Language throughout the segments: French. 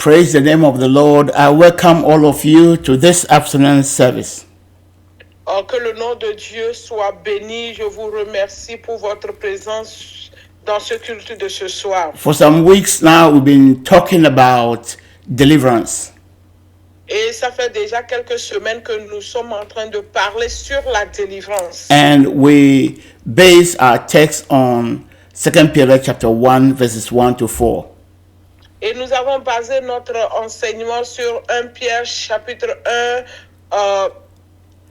Praise the name of the Lord. I welcome all of you to this afternoon service. Oh, que le nom de Dieu soit béni. Je vous remercie pour votre présence dans ce culte de ce soir. For some weeks now, we've been talking about deliverance. Et ça fait déjà quelques semaines que nous sommes en train de parler sur la délivrance. And we base our text on 2 Peter chapter 1, verses 1 to 4. Et nous avons basé notre enseignement sur 1 Pierre chapitre 1, 1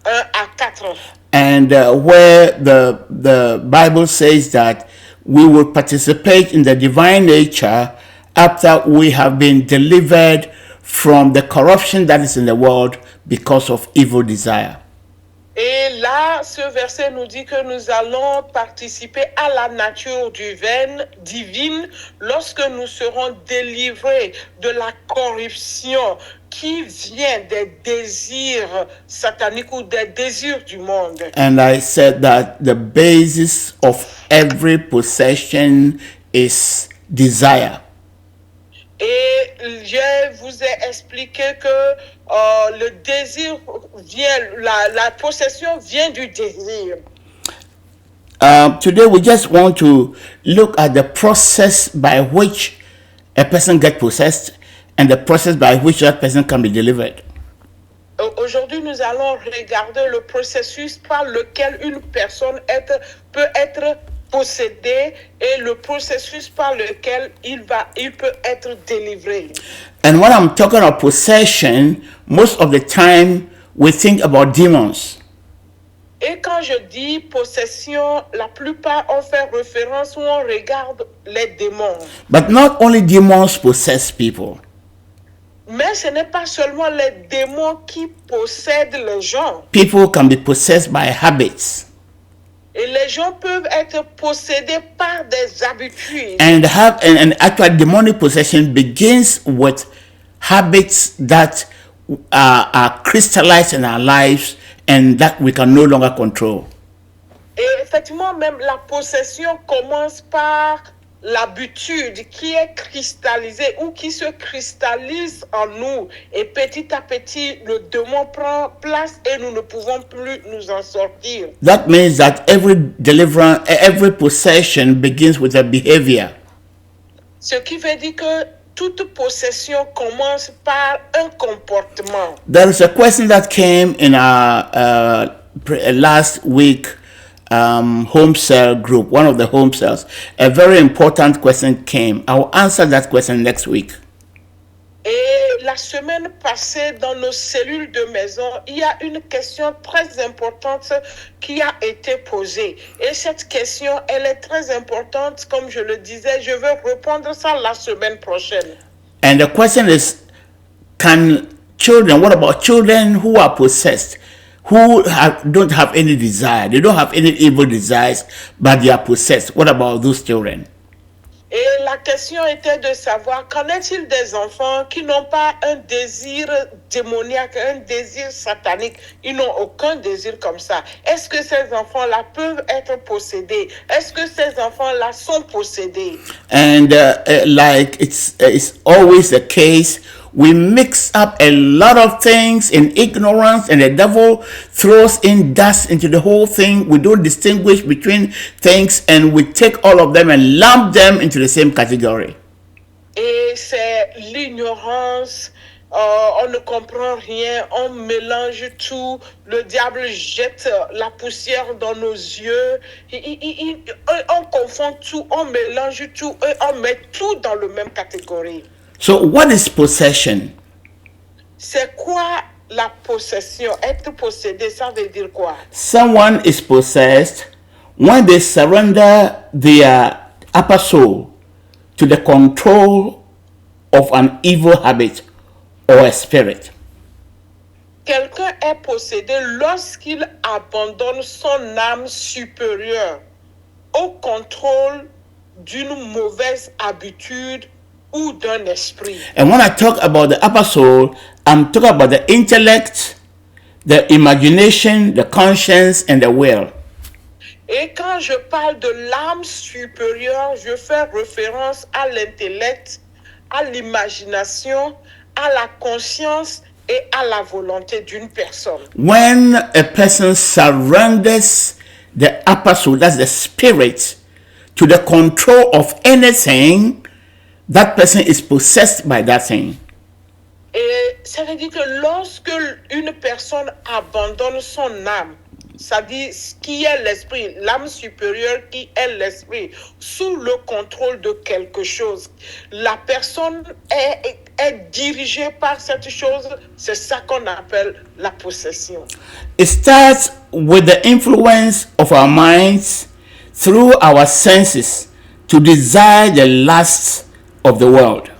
à 4. And where the Bible says that we will participate in the divine nature after we have been delivered from the corruption that is in the world because of evil desire. Et là, ce verset nous dit que nous allons participer à la nature divine lorsque nous serons délivrés de la corruption qui vient des désirs sataniques ou des désirs du monde. And I said that the basis of every possession is desire. Et je vous ai expliqué que le désir vient, la possession vient du désir. Today we just want to look at the process by which a person gets possessed and the process by which that person can be delivered. Aujourd'hui, nous allons regarder le processus par lequel une personne peut être possédé et le processus par lequel il peut être délivré. And when I'm talking about possession, most of the time we think about demons. Et quand je dis possession, la plupart on fait référence ou on regarde les démons. But not only demons possess people. Mais ce n'est pas seulement les démons qui possèdent les gens. People can be possessed by habits. Et les gens peuvent être possédés par des habitudes. And actual demonic possession begins with habits that are crystallized in our lives and that we can no longer control. Et effectivement, même la possession commence par l'habitude qui est cristallisée ou qui se cristallise en nous. Et petit à petit, le démon prend place et nous ne pouvons plus nous en sortir. That means that every deliverance, every possession begins with a behavior. Ce qui veut dire que toute possession commence par un comportement. There is a question that came in our last week home cell group, one of the home cells. A very important question came. I will answer that question next week. Et la semaine passée, dans nos cellules de maison, il y a une question très importante qui a été posée. Et cette question, elle est très importante. Comme je le disais, je vais répondre ça la semaine prochaine. And the question is, what about children who are possessed? Who don't have any desire? They don't have any evil desires, but they are possessed. What about those children? Et la question était de savoir, qu'en est-il des enfants qui n'ont pas un désir démoniaque, un désir satanique? Ils n'ont aucun désir comme ça. Est-ce que ces enfants-là peuvent être possédés? Est-ce que ces enfants-là sont possédés? And like it's always the case, we mix up a lot of things in ignorance, and the devil throws in dust into the whole thing. We don't distinguish between things, and we take all of them and lump them into the same category. Et c'est l'ignorance, on ne comprend rien, on mélange tout, le diable jette la poussière dans nos yeux, on confond tout, on mélange tout, et on met tout dans la même catégorie. So what is possession? C'est quoi la possession? Être possédé, ça veut dire quoi? Someone is possessed when they surrender their upper soul to the control of an evil habit or a spirit. Quelqu'un est possédé lorsqu'il abandonne son âme supérieure au contrôle d'une mauvaise habitude ou d'un esprit. And when I talk about the upper soul, I'm talking about the intellect, the imagination, the conscience, and the will. Et quand je parle de l'âme supérieure, je fais référence à l'intellect, à l'imagination, à la conscience et à la volonté d'une personne. When a person surrenders the upper soul, that's the spirit, to the control of anything, that person is possessed by that thing. Et ça veut dire que lorsque une personne abandonne son âme, c'est-à-dire ce qui est l'esprit, l'âme supérieure qui est l'esprit, sous le contrôle de quelque chose, la personne est dirigée par cette chose, c'est ça qu'on appelle la possession. It starts with the influence of our minds through our senses to desire the lusts of the world.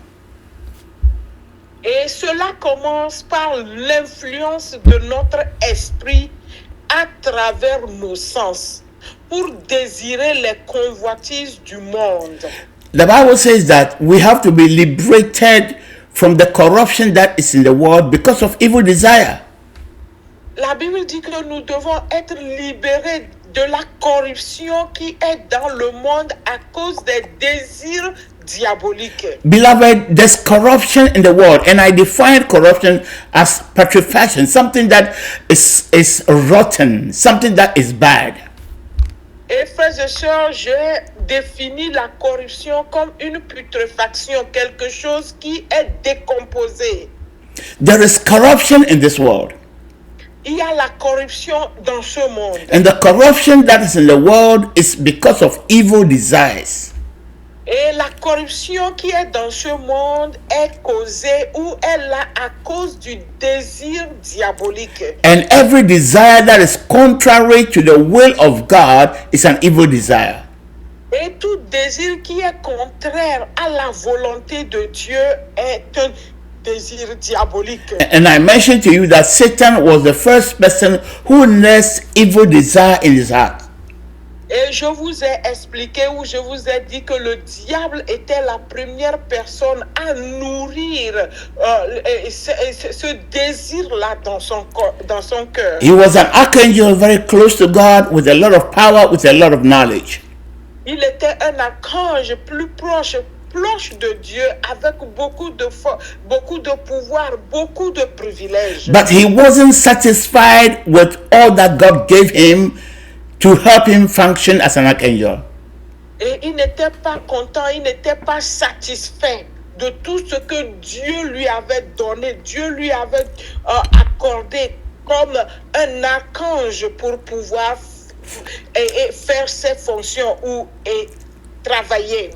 Et cela commence par l'influence de notre esprit à travers nos sens pour désirer les convoitises du monde. The Bible says that we have to be liberated from the corruption that is in the world because of evil desire. La Bible dit que nous devons être libérés de la corruption qui est dans le monde à cause des désirs diaboliques. Beloved, there's corruption in the world, and I define corruption as putrefaction, something that is rotten, something that is bad. Et frères et sœurs, j'ai défini la corruption comme une putréfaction, quelque chose qui est décomposé. There is corruption in this world. Il y a la corruption dans ce monde. And the corruption that is in the world is because of evil desires. Et la corruption qui est dans ce monde est causée ou est là à cause du désir diabolique. And every desire that is contrary to the will of God is an evil desire. Et tout désir qui est contraire à la volonté de Dieu est un désir diabolique. And I mentioned to you that Satan was the first person who nursed evil desire in his heart. Et je vous ai expliqué ou je vous ai dit que le diable était la première personne à nourrir ce désir-là dans son cœur. He was an archangel very close to God with a lot of power, with a lot of knowledge. Il était un archange plus proche de Dieu avec beaucoup de pouvoir, beaucoup de privilèges. But he wasn't satisfied with all that God gave him to help him function as an archangel. Et il n'était pas content, il n'était pas satisfait de tout ce que Dieu lui avait donné, Dieu lui avait accordé comme un archange pour pouvoir faire ses fonctions et travailler.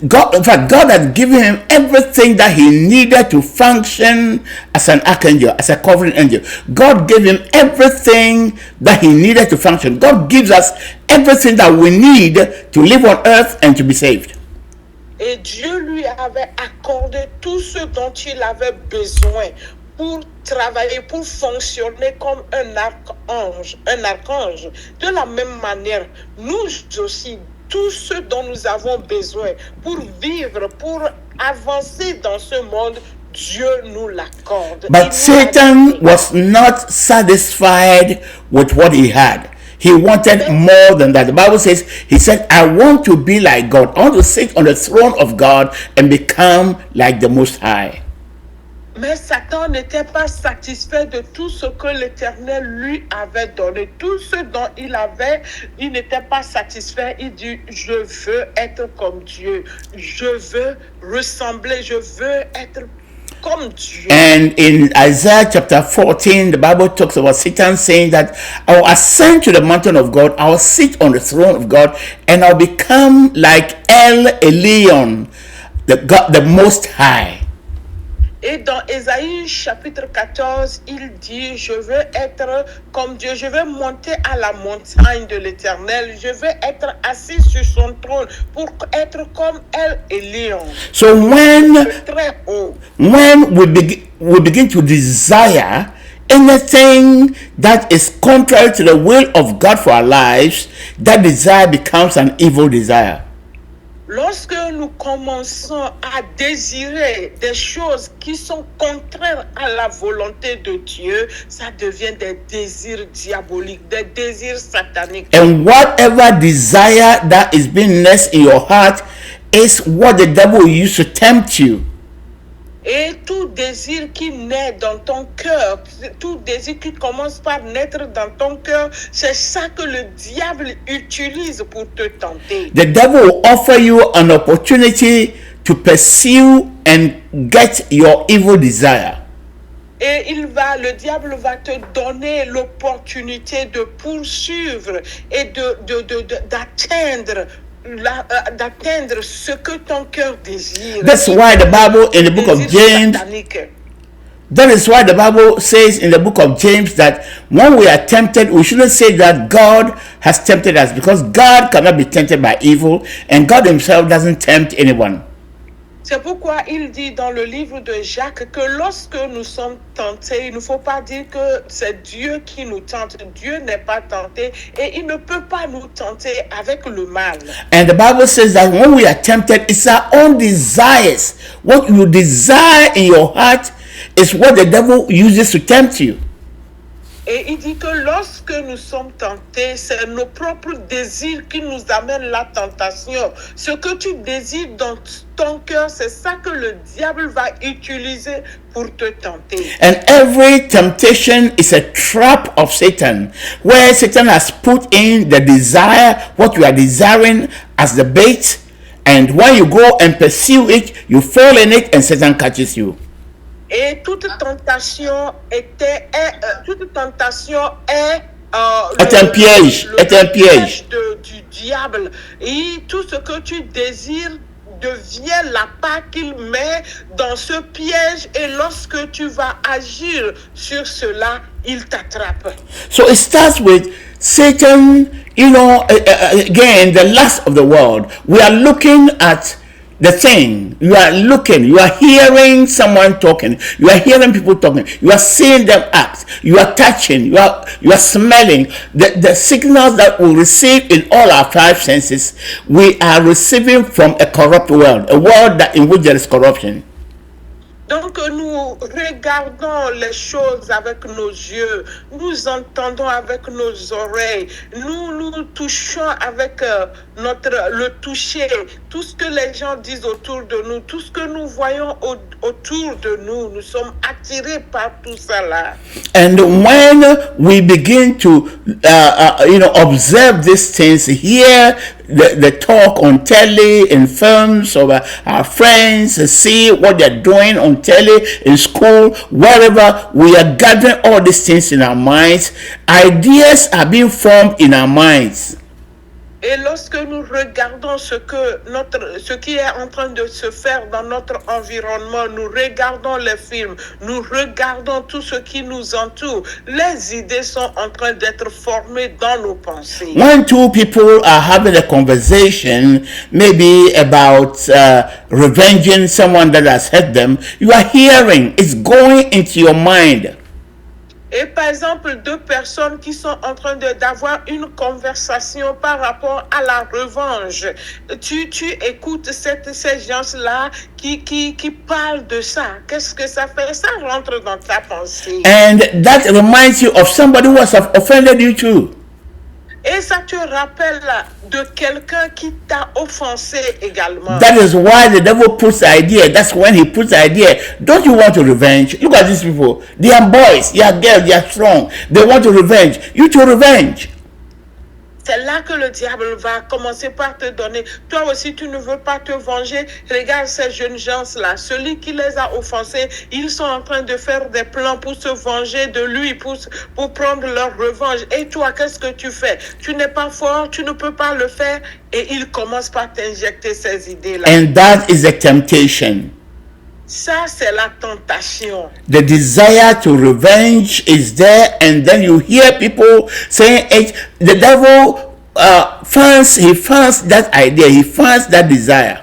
God had given him everything that he needed to function as an archangel, as a covering angel. God gave him everything that he needed to function. God gives us everything that we need to live on earth and to be saved. Et Dieu lui avait accordé tout ce dont il avait besoin pour travailler, pour fonctionner comme un archange. De la même manière, nous aussi, tout ce dont nous avons besoin pour vivre, pour avancer dans ce monde, Dieu nous l'accorde. But Satan was not satisfied with what he had. He wanted more than that. The Bible says, he said, I want to be like God. I want to sit on the throne of God and become like the Most High. Mais Satan n'était pas satisfait de tout ce que l'Éternel lui avait donné. Tout ce dont il n'était pas satisfait. Il dit, je veux être comme Dieu. Je veux ressembler, je veux être comme Dieu. And in Isaiah chapter 14, the Bible talks about Satan saying that I will ascend to the mountain of God, I will sit on the throne of God, and I'll become like El Elyon, the Most High. Et dans Ésaïe chapitre 14, il dit, je veux être comme Dieu, je veux monter à la montagne de l'Éternel, je veux être assis sur son trône pour être comme El Elyon. So when we begin to desire anything that is contrary to the will of God for our lives, that desire becomes an evil desire. Lorsque nous commençons à désirer des choses qui sont contraires à la volonté de Dieu, ça devient des désirs diaboliques, des désirs sataniques. And whatever desire that is being nursed in your heart is what the devil will use to tempt you. Et tout désir qui naît dans ton cœur, tout désir qui commence par naître dans ton cœur, c'est ça que le diable utilise pour te tenter. The devil will offer you an opportunity to pursue and get your evil desire. Et le diable va te donner l'opportunité de poursuivre et d'atteindre ce que ton cœur désire. That's why the Bible in the book of James, that is why the Bible says in the book of James that when we are tempted, we shouldn't say that God has tempted us, because God cannot be tempted by evil, and God himself doesn't tempt anyone. C'est pourquoi il dit dans le livre de Jacques que lorsque nous sommes tentés, il ne faut pas dire que c'est Dieu qui nous tente. Dieu n'est pas tenté et il ne peut pas nous tenter avec le mal. And the Bible says that when we are tempted, it's our own desires. What you desire in your heart is what the devil uses to tempt you. Et il dit que lorsque nous sommes tentés, c'est nos propres désirs qui nous amènent la tentation. Ce que tu désires dans ton cœur, c'est ça que le diable va utiliser pour te tenter. And every temptation is a trap of Satan, where Satan has put in the desire, what you are desiring, as the bait, and when you go and pursue it, you fall in it and Satan catches you. Et toute tentation est un piège, du diable. Et tout ce que tu désires devient la part qu'il met dans ce piège, et lorsque tu vas agir sur cela, il t'attrape. So it starts with Satan, again, the lust of the world. We are looking at the thing, you are hearing someone talking, you are hearing people talking, you are seeing them act, you are touching, you are smelling. The signals that we receive in all our five senses, we are receiving from a corrupt world, a world in which there is corruption. Donc nous regardons les choses avec nos yeux, nous entendons avec nos oreilles, nous touchons avec le toucher, tout ce que les gens disent autour de nous, tout ce que nous voyons autour de nous, nous sommes attirés par tout ça là. And when we begin to observe these things, hear the talk on telly, in films of our friends, see what they're doing on telly, in school, wherever, we are gathering all these things in our minds. Ideas are being formed in our minds. Et lorsque nous regardons ce qui est en train de se faire dans notre environnement, nous regardons les films, nous regardons tout ce qui nous entoure, les idées sont en train d'être formées dans nos pensées. When two people are having a conversation, maybe about revenging someone that has hurt them, you are hearing, it's going into your mind. Et par exemple, deux personnes qui sont en train d'avoir une conversation par rapport à la revanche. Tu écoutes ces gens-là qui parlent de ça. Qu'est-ce que ça fait? Ça rentre dans ta pensée. And that reminds you of somebody who has offended you too. Et ça te rappelle de quelqu'un qui t'a offensé également. That is why the devil puts the idea. That's when he puts the idea. Don't you want to revenge? Look at these people. They are boys. They are girls. They are strong. They want to revenge. You to revenge. C'est là que le diable va commencer par te donner. Toi aussi, tu ne veux pas te venger. Regarde ces jeunes gens-là. Celui qui les a offensés, ils sont en train de faire des plans pour se venger de lui, pour prendre leur revanche. Et toi, qu'est-ce que tu fais? Tu n'es pas fort, tu ne peux pas le faire. Et il commence par t'injecter ces idées-là. And that is a temptation. Ça, c'est la tentation. The desire to revenge is there, and then you hear people saying it. The devil finds that idea, he finds that desire.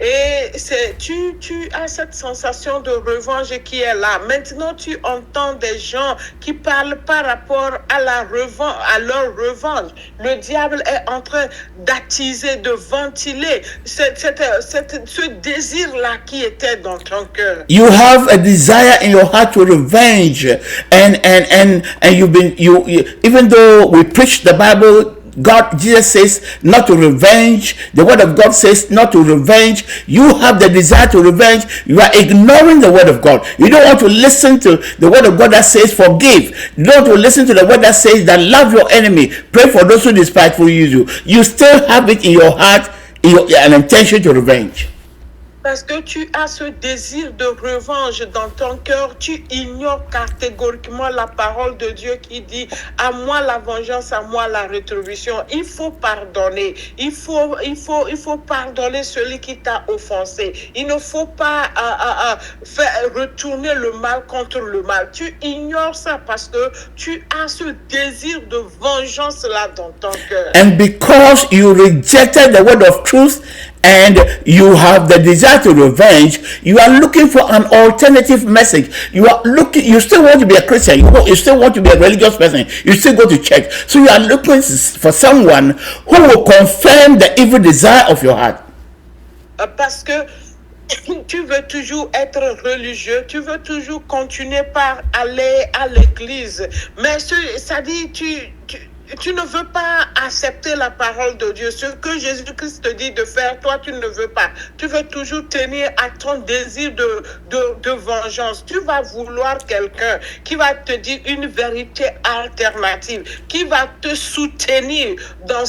Et tu as cette sensation de revanche qui est là. Maintenant, tu entends des gens qui parlent par rapport à leur revanche. Le diable est en train d'attiser, de ventiler ce désir-là qui était dans ton cœur. You have a desire in your heart to revenge, and even though we preach the Bible Jesus says not to revenge. The word of God says not to revenge. You have the desire to revenge. You are ignoring the word of God. You don't want to listen to the word of God that says forgive. You don't want to listen to the word that says that love your enemy. Pray for those who despitefully use you. You still have it in your heart, an intention to revenge. Parce que tu as ce désir de revanche dans ton cœur, tu ignores catégoriquement la parole de Dieu qui dit « À moi la vengeance, à moi la rétribution ». Il faut pardonner. Il faut pardonner celui qui t'a offensé. Il ne faut pas faire retourner le mal contre le mal. Tu ignores ça parce que tu as ce désir de vengeance là dans ton cœur. And because you rejected the word of truth, and you have the desire to revenge, you are looking for an alternative message. You still want to be a Christian, you still want to be a religious person, you still go to church. So you are looking for someone who will confirm the evil desire of your heart. Parce que tu veux toujours être religieux, tu veux toujours continuer par aller à l'église, mais ça dit tu ne veux pas accepter la parole de Dieu. Ce que Jésus-Christ te dit de faire, toi, tu ne veux pas. Tu veux toujours tenir à ton désir de vengeance. Tu vas vouloir quelqu'un qui va te dire une vérité alternative, qui va te soutenir dans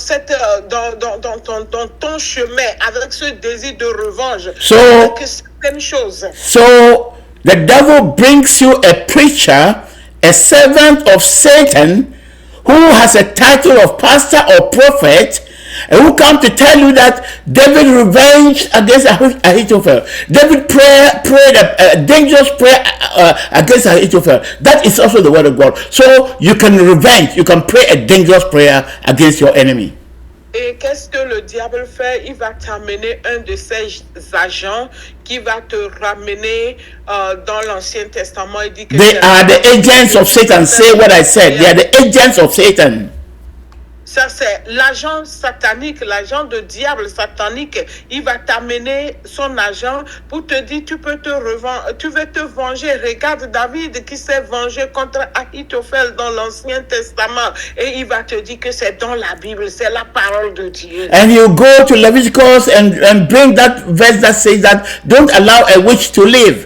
ton chemin avec ce désir de revanche. Avec certaines choses. So, the devil brings you a preacher, a servant of Satan, who has a title of pastor or prophet, and who come to tell you that David revenged against Ahithophel. David prayed a dangerous prayer against Ahithophel. That is also the word of God. So you can revenge. You can pray a dangerous prayer against your enemy. Et qu'est-ce que le diable fait? Il va t'amener un de ses agents qui va te ramener dans l'Ancien Testament. Il dit que they are the agents of Satan. Say what I said. They are the agents of Satan. Ça, c'est l'agent satanique, l'agent de diable satanique. Il va t'amener son agent pour te dire, tu veux te venger. Regarde David qui s'est vengé contre Ahithophel dans l'Ancien Testament. Et il va te dire que c'est dans la Bible, c'est la parole de Dieu. And you go to Leviticus and bring that verse that says that don't allow a witch to live.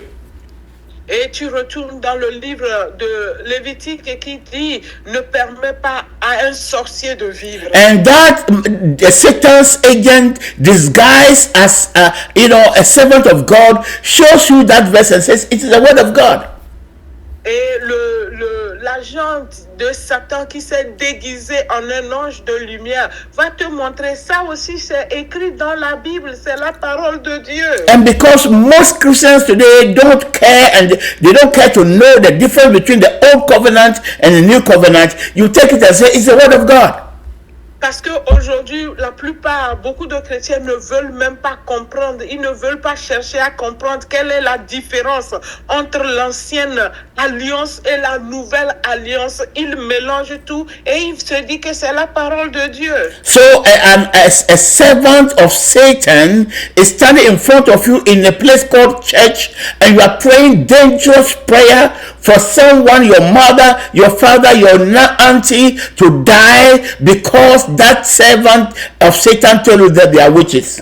Et tu retournes dans le livre de Lévitique qui dit ne permet pas à un sorcier de vivre. And that Satan's agent disguised as a servant of God shows you that verse and says it is the word of God. Et l'agent de Satan qui s'est déguisé en un ange de lumière va te montrer ça aussi, c'est écrit dans la Bible, c'est la parole de Dieu. And because most Christians today don't care and they don't care to know the difference between the old covenant and the new covenant, you take it and say it's the word of God. Parce qu'aujourd'hui, beaucoup de chrétiens ne veulent même pas comprendre, ils ne veulent pas chercher à comprendre quelle est la différence entre l'ancienne alliance et la nouvelle alliance. Ils mélangent tout et ils se disent que c'est la parole de Dieu. So a servant of Satan is standing in front of you in a place called church and you are praying dangerous prayer for someone, your mother, your father, your auntie to die because that servant of Satan told you that they are witches.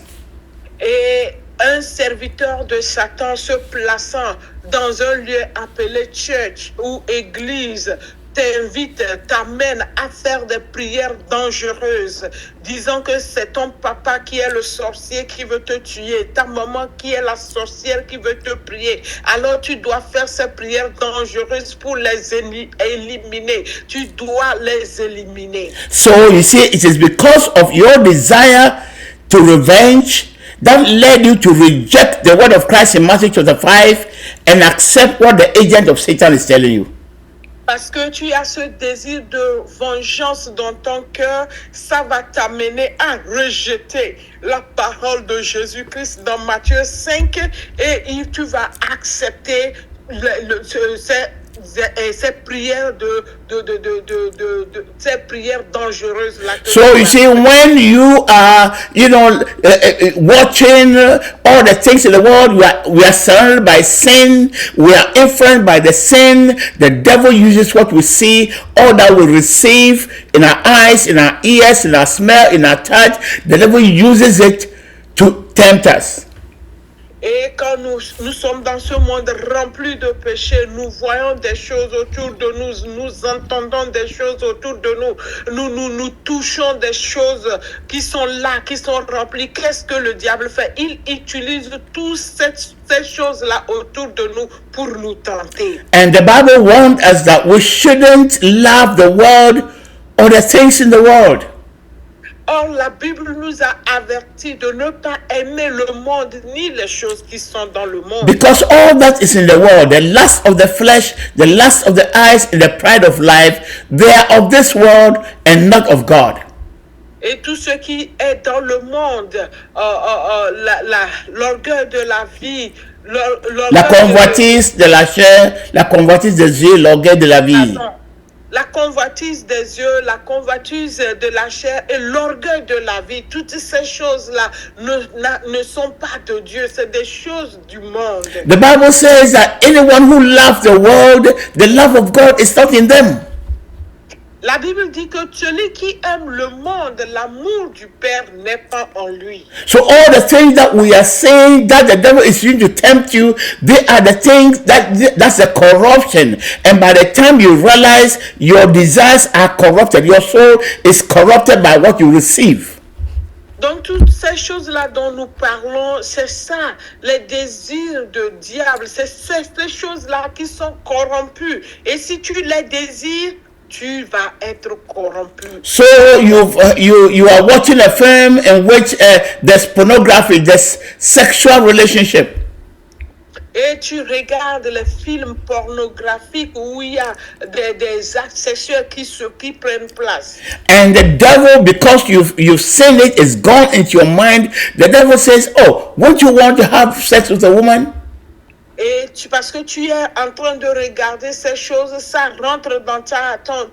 Et un serviteur de Satan se plaçant dans un lieu appelé church ou église t'invite, t'amène à faire des prières dangereuses, disant que c'est ton papa qui est le sorcier qui veut te tuer, ta maman qui est la sorcière qui veut te prier. Alors tu dois faire ces prières dangereuses pour les éliminer. Tu dois les éliminer. So you see, it is because of your desire to revenge that led you to reject the word of Christ in Matthew chapter 5 and accept what the agent of Satan is telling you. Parce que tu as ce désir de vengeance dans ton cœur, ça va t'amener à rejeter la parole de Jésus-Christ dans Matthieu 5 et tu vas accepter ces prières ces prières dangereuses là. So you see, when you are, watching all the things in the world, we are surrounded by sin. We are influenced by the sin. The devil uses what we see, all that we receive in our eyes, in our ears, in our smell, in our touch. The devil uses it to tempt us. Et quand nous sommes dans ce monde rempli de péchés, nous voyons des choses autour de nous, nous entendons des choses autour de nous touchons des choses qui sont là, qui sont remplies. Qu'est-ce que le diable fait? Il utilise toutes ces choses-là autour de nous pour nous tenter. And the Bible warns us that we shouldn't love the world or the things in the world. Or, la Bible nous a avertis de ne pas aimer le monde ni les choses qui sont dans le monde. Because all that is in the world, the lust of the flesh, the lust of the eyes, and the pride of life, they are of this world and not of God. Et tout ce qui est dans le monde, l'orgueil de la vie, la convoitise de la chair, la convoitise des yeux, l'orgueil de la vie. La convoitise des yeux, la convoitise de la chair et l'orgueil de la vie, toutes ces choses-là ne sont pas de Dieu, c'est des choses du monde. The Bible says that anyone who loves the world, the love of God is not in them. La Bible dit que celui qui aime le monde, l'amour du Père n'est pas en lui. So all the things that we are saying that the devil is using to tempt you, they are the things that's a corruption. And by the time you realize your desires are corrupted, your soul is corrupted by what you receive. Donc toutes ces choses-là dont nous parlons, c'est ça, les désirs de diable, c'est ces choses-là qui sont corrompues. Et si tu les désires, tu vas être corrompu. So you are watching a film in which there's pornography, there's sexual relationship. Et tu regardes les films pornographiques où il y a des actes sexuels qui prennent place. And the devil, because you've seen it, is gone into your mind. The devil says, "Oh, won't you want to have sex with a woman?" Et parce que tu es en train de regarder ces choses, ça rentre dans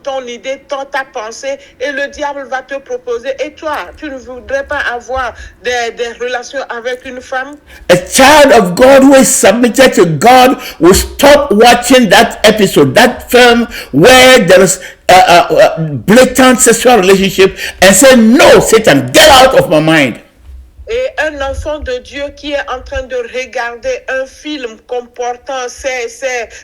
ton idée, dans ta pensée, et le diable va te proposer. Et toi, tu ne voudrais pas avoir des relations avec une femme? A child of God who is submitted to God will stop watching that episode, that film where there is a blatant sexual relationship, and say, "No, Satan, get out of my mind." Et un enfant de Dieu qui est en train de regarder un film comportant ces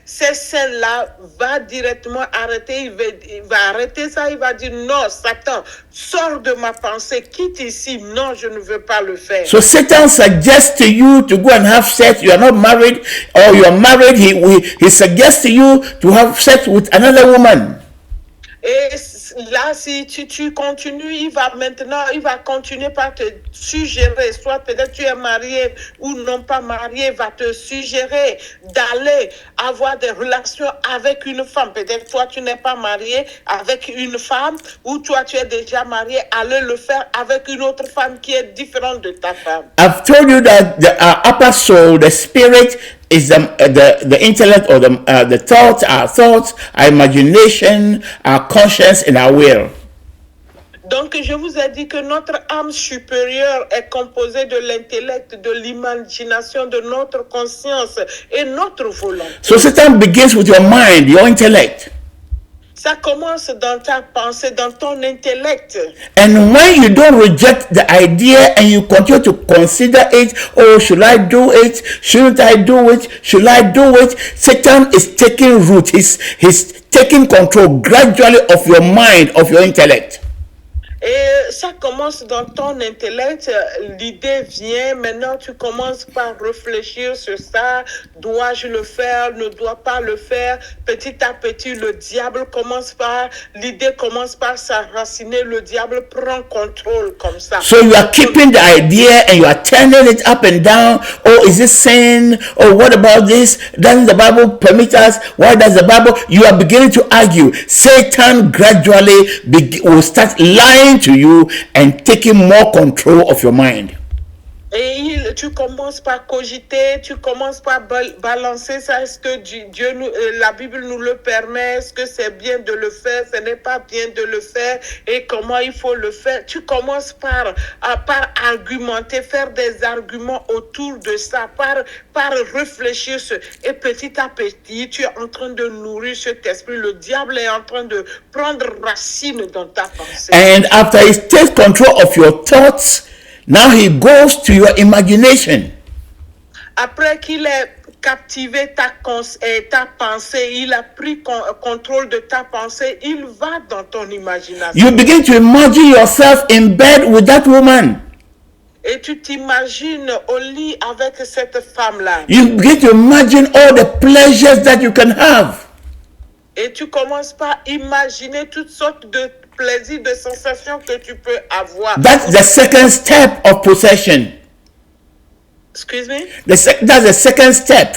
scènes-là va directement arrêter. Il va arrêter ça, il va dire non, Satan, sors de ma pensée, quitte ici. Non, je ne veux pas le faire. So Satan suggests to you to go and have sex. You are not married, or you are married. He suggests to you to have sex with another woman. Et là, si tu continues, il va continuer par te suggérer, soit peut-être tu es marié ou non pas marié, va te suggérer d'aller avoir des relations avec une femme. Peut-être toi, tu n'es pas marié avec une femme, ou toi, tu es déjà marié, allez le faire avec une autre femme qui est différente de ta femme. I've told you that the upper soul, the spirit, is the intellect, or the thoughts, our imagination, our conscience, and our will. Donc, je vous ai dit que notre âme supérieure est composée de l'intellect, de l'imagination, de notre conscience et notre volonté. So Satan begins with your mind, your intellect. Ça commence dans ta pensée, dans ton intellect. And when you don't reject the idea and you continue to consider it, oh, should I do it? Shouldn't I do it? Should I do it? Satan is taking root. He's taking control gradually of your mind, of your intellect. Et ça commence dans ton intellect, l'idée vient, maintenant tu commences par réfléchir sur ça, dois-je le faire, ne dois pas le faire, petit à petit le diable l'idée commence par s'enraciner, le diable prend contrôle comme ça. So you are keeping the idea and you are turning it up and down. Oh, is this sin? Oh, what about this? Doesn't the Bible permit us? Why does the Bible? You are beginning to argue. Satan gradually will start lying to you and taking more control of your mind. Et tu commences par cogiter, tu commences par balancer ça. Est-ce que la Bible nous le permet? Est-ce que c'est bien de le faire? Ce n'est pas bien de le faire. Et comment il faut le faire? Tu commences par argumenter, faire des arguments autour de ça, par réfléchir. Et petit à petit, tu es en train de nourrir cet esprit. Le diable est en train de prendre racine dans ta pensée. And after he takes control of your thoughts, now he goes to your imagination. Après qu'il ait captivé ta pensée, il a pris contrôle de ta pensée, il va dans ton imagination. You begin to imagine yourself in bed with that woman. Et tu t'imagines au lit avec cette femme-là. You begin to imagine all the pleasures that you can have. Et tu commences par imaginer toutes sortes de plaisirs, de sensations que tu peux avoir. That's the second step of possession. Excuse me? That's the second step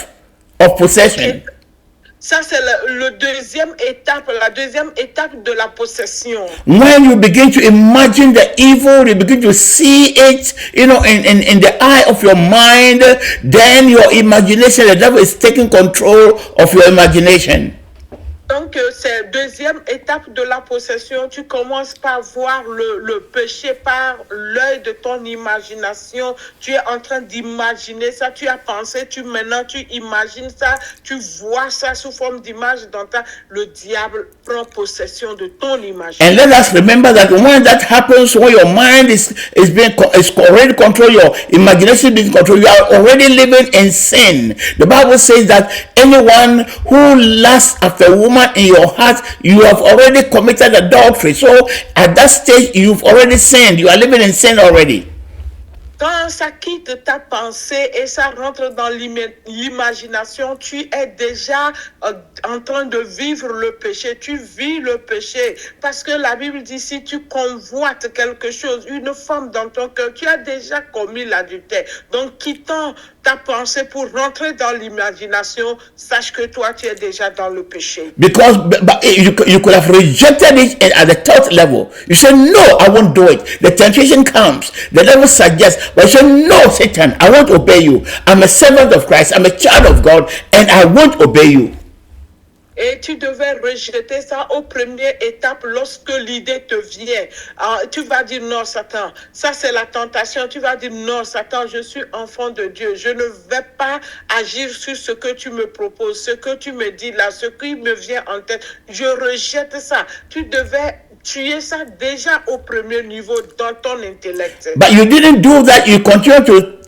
of possession. Okay. Ça, c'est la deuxième étape de la possession. When you begin to imagine the evil, you begin to see it, in the eye of your mind, then your imagination, the devil is taking control of your imagination. Donc, c'est deuxième étape de la possession. Tu commences par voir le péché par l'œil de ton imagination. Tu es en train d'imaginer ça. Tu as pensé, maintenant tu imagines ça. Tu vois ça sous forme d'image dans le diable prend possession de ton imagination. And let us remember that when that happens, when your mind is already controlled, your imagination is controlled, you are already living in sin. The Bible says that anyone who lusts after a woman in your heart, you have already committed adultery. So at that stage, you've already sinned. You are living in sin already. Quand ça quitte ta pensée et ça rentre dans l'imagination, tu es déjà en train de vivre le péché. Tu vis le péché. Parce que la Bible dit, si tu convoites quelque chose, une femme dans ton cœur, tu as déjà commis l'adultère. Donc, quittant ta pensée pour rentrer dans l'imagination, sache que toi, tu es déjà dans le péché. Because you could have rejected it at the thought level. You say, no, I won't do it. The temptation comes. The devil suggests, but you say, no, Satan, I won't obey you. I'm a servant of Christ. I'm a child of God, and I won't obey you. Et tu devais rejeter ça aux premières étapes lorsque l'idée te vient. Tu vas dire non, Satan. Ça, c'est la tentation. Tu vas dire non, Satan, je suis enfant de Dieu. Je ne vais pas agir sur ce que tu me proposes, ce que tu me dis là, ce qui me vient en tête. Je rejette ça. Tu devais tuer ça déjà au premier niveau dans ton intellect. But you didn't do that. You continue to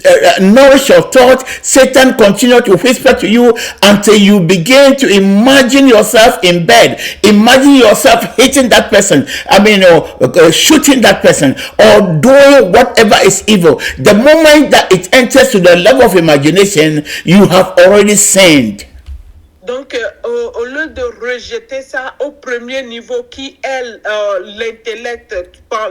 nourish your thought. Satan continued to whisper to you until you begin to imagine yourself in bed. Imagine yourself hitting that person. Shooting that person or doing whatever is evil. The moment that it enters to the level of imagination, you have already sinned. Donc, au lieu de rejeter ça au premier niveau qui est l'intellect,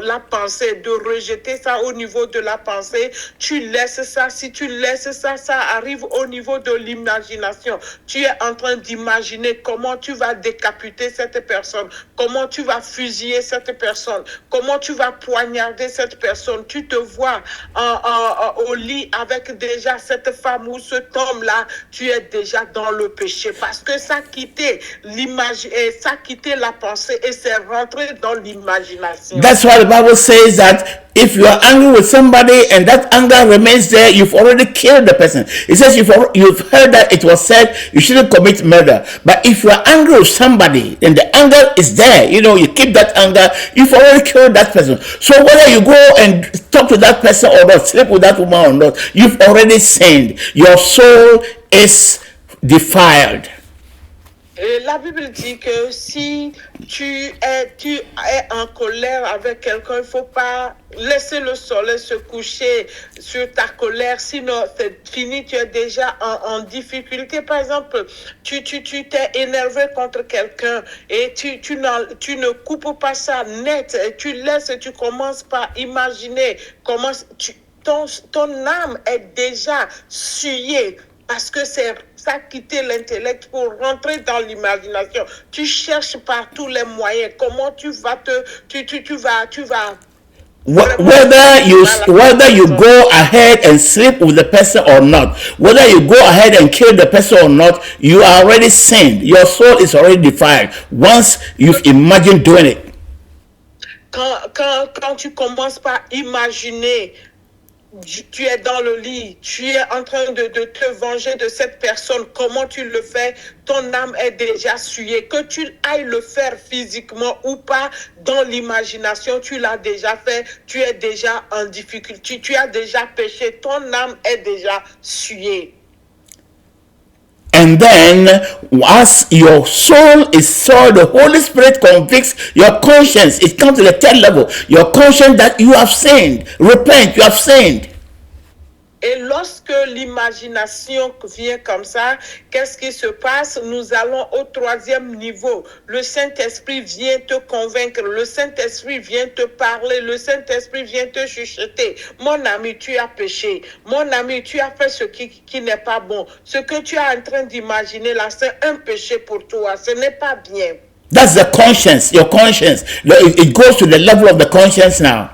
la pensée, de rejeter ça au niveau de la pensée, tu laisses ça. Si tu laisses ça, ça arrive au niveau de l'imagination. Tu es en train d'imaginer comment tu vas décapiter cette personne, comment tu vas fusiller cette personne, comment tu vas poignarder cette personne. Tu te vois au lit avec déjà cette femme ou cet homme-là, tu es déjà dans le péché. Parce que ça a quitté l'image et ça a quitté la pensée et c'est rentré dans l'imagination. That's why the Bible says that if you are angry with somebody and that anger remains there, you've already killed the person. It says you've heard that it was said you shouldn't commit murder. But if you are angry with somebody and the anger is there, you keep that anger, you've already killed that person. So whether you go and talk to that person or not, sleep with that woman or not, you've already sinned. Your soul is defiled. Et la Bible dit que si tu es en colère avec quelqu'un, il ne faut pas laisser le soleil se coucher sur ta colère, sinon c'est fini, tu es déjà en difficulté. Par exemple, tu t'es énervé contre quelqu'un et tu ne coupes pas ça net, et tu laisses, et tu commences par imaginer comment ton âme est déjà souillée. Parce que ça a quitté l'intellect pour rentrer dans l'imagination. Tu cherches par tous les moyens. Comment tu vas Whether you go ahead and sleep with the person or not, whether you go ahead and kill the person or not, you are already sinned. Your soul is already defiled once you've imagined doing it. Quand tu commences par imaginer, tu es dans le lit, tu es en train de te venger de cette personne, comment tu le fais, ton âme est déjà souillée. Que tu ailles le faire physiquement ou pas, dans l'imagination, tu l'as déjà fait, tu es déjà en difficulté, tu as déjà péché, ton âme est déjà souillée. And then, as your soul is soiled, the Holy Spirit convicts your conscience. It comes to the third level. Your conscience that you have sinned. Repent, you have sinned. Et lorsque l'imagination vient comme ça, qu'est-ce qui se passe? Nous allons au troisième niveau. Le Saint-Esprit vient te convaincre. Le Saint-Esprit vient te parler. Le Saint-Esprit vient te chuchoter. Mon ami, tu as péché. Mon ami, tu as fait ce qui n'est pas bon. Ce que tu es en train d'imaginer là, c'est un péché pour toi. Ce n'est pas bien. That's the conscience, your conscience. It goes to the level of the conscience now.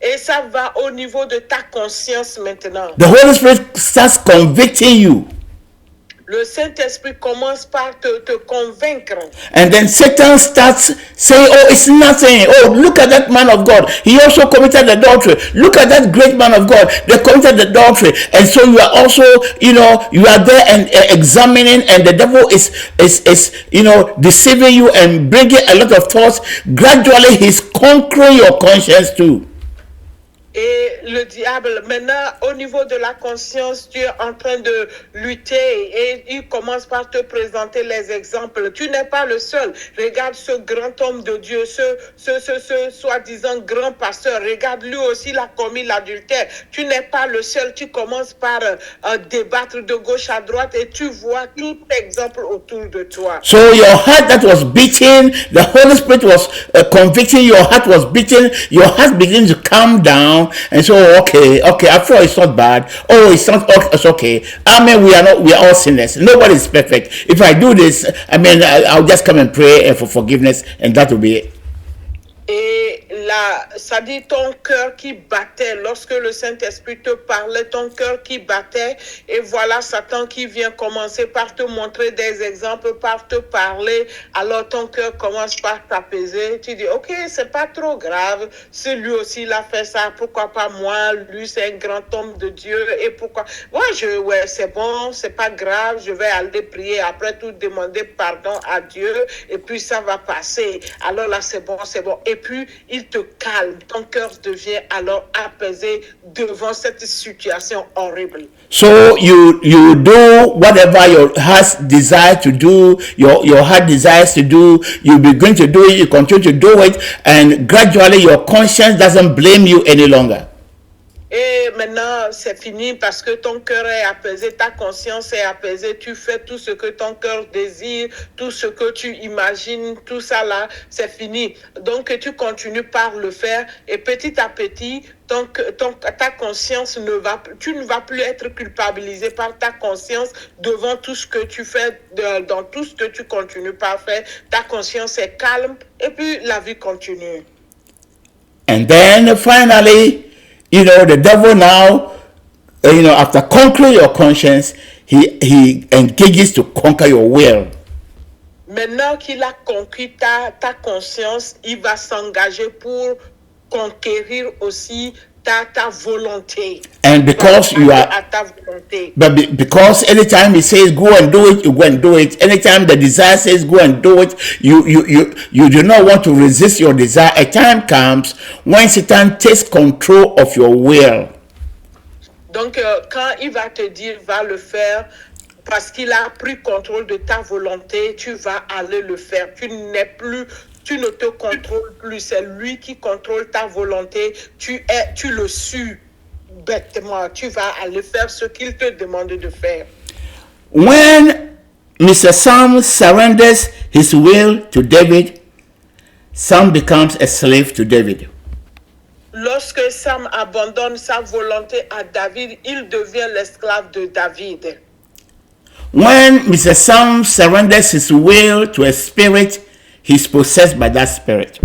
Et ça va au niveau de ta conscience maintenant. The Holy Spirit starts convicting you. Le Saint-Esprit commence par te convaincre. And then Satan starts saying, oh, it's nothing. Oh, look at that man of God. He also committed adultery. Look at that great man of God. They committed adultery. And so you are also, you are there and examining, and the devil is deceiving you and bringing a lot of thoughts. Gradually, he's conquering your conscience too. Et le diable, maintenant, au niveau de la conscience, tu es en train de lutter et il commence par te présenter les exemples. Tu n'es pas le seul. Regarde ce grand homme de Dieu, ce soi-disant grand pasteur. Regarde, lui aussi, il a commis l'adultère. Tu n'es pas le seul. Tu commences par débattre de gauche à droite et tu vois tout exemple autour de toi. So your heart that was beating, the Holy Spirit was convicting, your heart was beating, your heart begins to calm down. And so, okay, after all, it's not bad. Oh, it's okay. I mean, we are all sinners. Nobody is perfect. If I do this, I'll just come and pray for forgiveness, and that will be it. Et là, ça dit ton cœur qui battait. Lorsque le Saint-Esprit te parlait, ton cœur qui battait. Et voilà Satan qui vient commencer par te montrer des exemples, par te parler. Alors ton cœur commence par t'apaiser. Tu dis, ok, c'est pas trop grave. Si lui aussi il a fait ça, pourquoi pas moi? Lui, c'est un grand homme de Dieu. Et pourquoi? Ouais, c'est bon, c'est pas grave. Je vais aller prier. Après tout, demander pardon à Dieu. Et puis ça va passer. Alors là, c'est bon. Et puis, il te calme. Ton cœur devient alors apaisé devant cette situation horrible. So you do whatever your heart desires to do, your heart desires to do, you begin to do it, you continue to do it, and gradually your conscience doesn't blame you any longer. Et maintenant, c'est fini parce que ton cœur est apaisé, ta conscience est apaisée, tu fais tout ce que ton cœur désire, tout ce que tu imagines, tout ça là, c'est fini. Donc, tu continues par le faire et petit à petit, ta conscience tu ne vas plus être culpabilisé par ta conscience devant tout ce que tu fais, dans tout ce que tu continues par faire. Ta conscience est calme et puis la vie continue. And then finally, the devil now, after conquering your conscience, he engages to conquer your will. Maintenant qu'il a conquis ta conscience, il va s'engager pour conquérir aussi ta volonté. And because because anytime he says go and do it, you go and do it. Anytime the desire says go and do it, you do not want to resist your desire. A time comes when Satan takes control of your will. Donc quand il va te dire va le faire, parce qu'il a pris contrôle de ta volonté, tu vas aller le faire. Tu ne te contrôles plus, c'est lui qui contrôle ta volonté. Tu le suis bêtement. Tu vas aller faire ce qu'il te demande de faire. When Mr. Sam surrenders his will to David, Sam becomes a slave to David. Lorsque Sam abandonne sa volonté à David, il devient l'esclave de David. When Mr. Sam surrenders his will to a spirit, he's possessed by that spirit.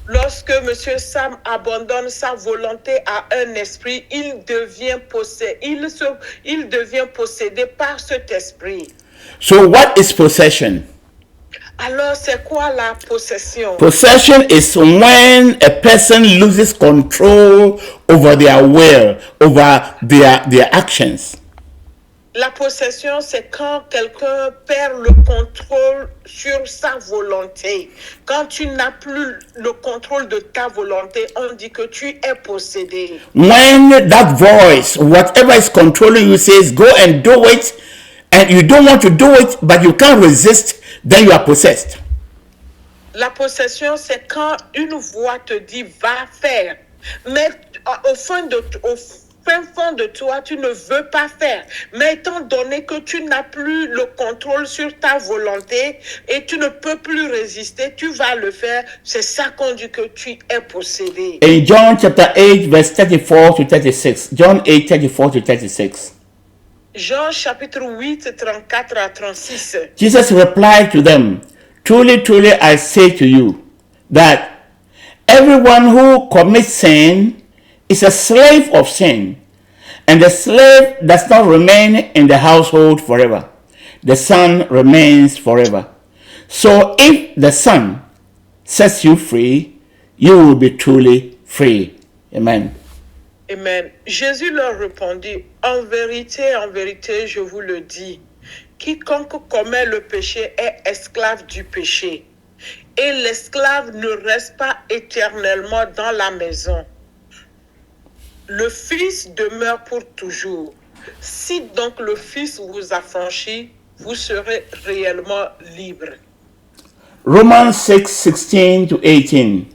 Lorsque lorsque Monsieur Sam abandonne sa volonté à un esprit, il devient possédé par cet esprit. So what is possession? Alors, c'est quoi la possession? Possession is when a person loses control over their will, over their actions. La possession, c'est quand quelqu'un perd le contrôle sur sa volonté. Quand tu n'as plus le contrôle de ta volonté, on dit que tu es possédé. When that voice, whatever is controlling you, says go and do it, and you don't want to do it, but you can't resist, then you are possessed. La possession, c'est quand une voix te dit va faire, mais au fin fond de toi, tu ne veux pas faire. Mais étant donné que tu n'as plus le contrôle sur ta volonté et tu ne peux plus résister, tu vas le faire. C'est ça qu'on dit que tu es possédé. In John chapter 8, verse 34 to 36. John 8, 34 to 36. Jean chapitre 8, 34 à 36. Jesus replied to them, truly, truly, I say to you, that everyone who commits sin is a slave of sin, and the slave does not remain in the household forever. The son remains forever. So if the son sets you free, you will be truly free. Amen. Amen. Jésus leur répondit, en vérité, je vous le dis, quiconque commet le péché est esclave du péché. Et l'esclave ne reste pas éternellement dans la maison. Le Fils demeure pour toujours. Si donc le Fils vous affranchit, vous serez réellement libre. Romans 6, 16 to 18.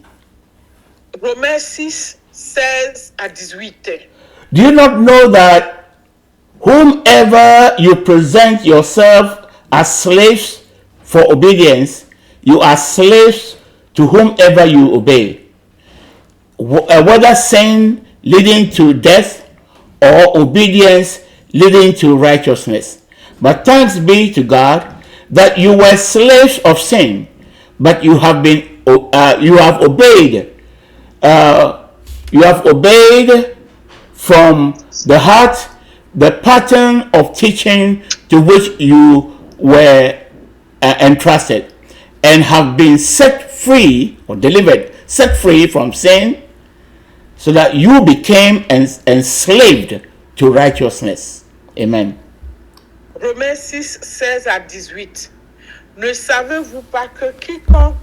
Romains 6, 16 à 18. Do you not know that whomever you present yourself as slaves for obedience, you are slaves to whomever you obey, whether sin leading to death or obedience leading to righteousness. But thanks be to God that you were slaves of sin, but you have obeyed from the heart the pattern of teaching to which you were entrusted, and have been set free or set free from sin, so that you became enslaved to righteousness. Amen. Romains 6, 16 à 18. Ne savez-vous pas que quiconque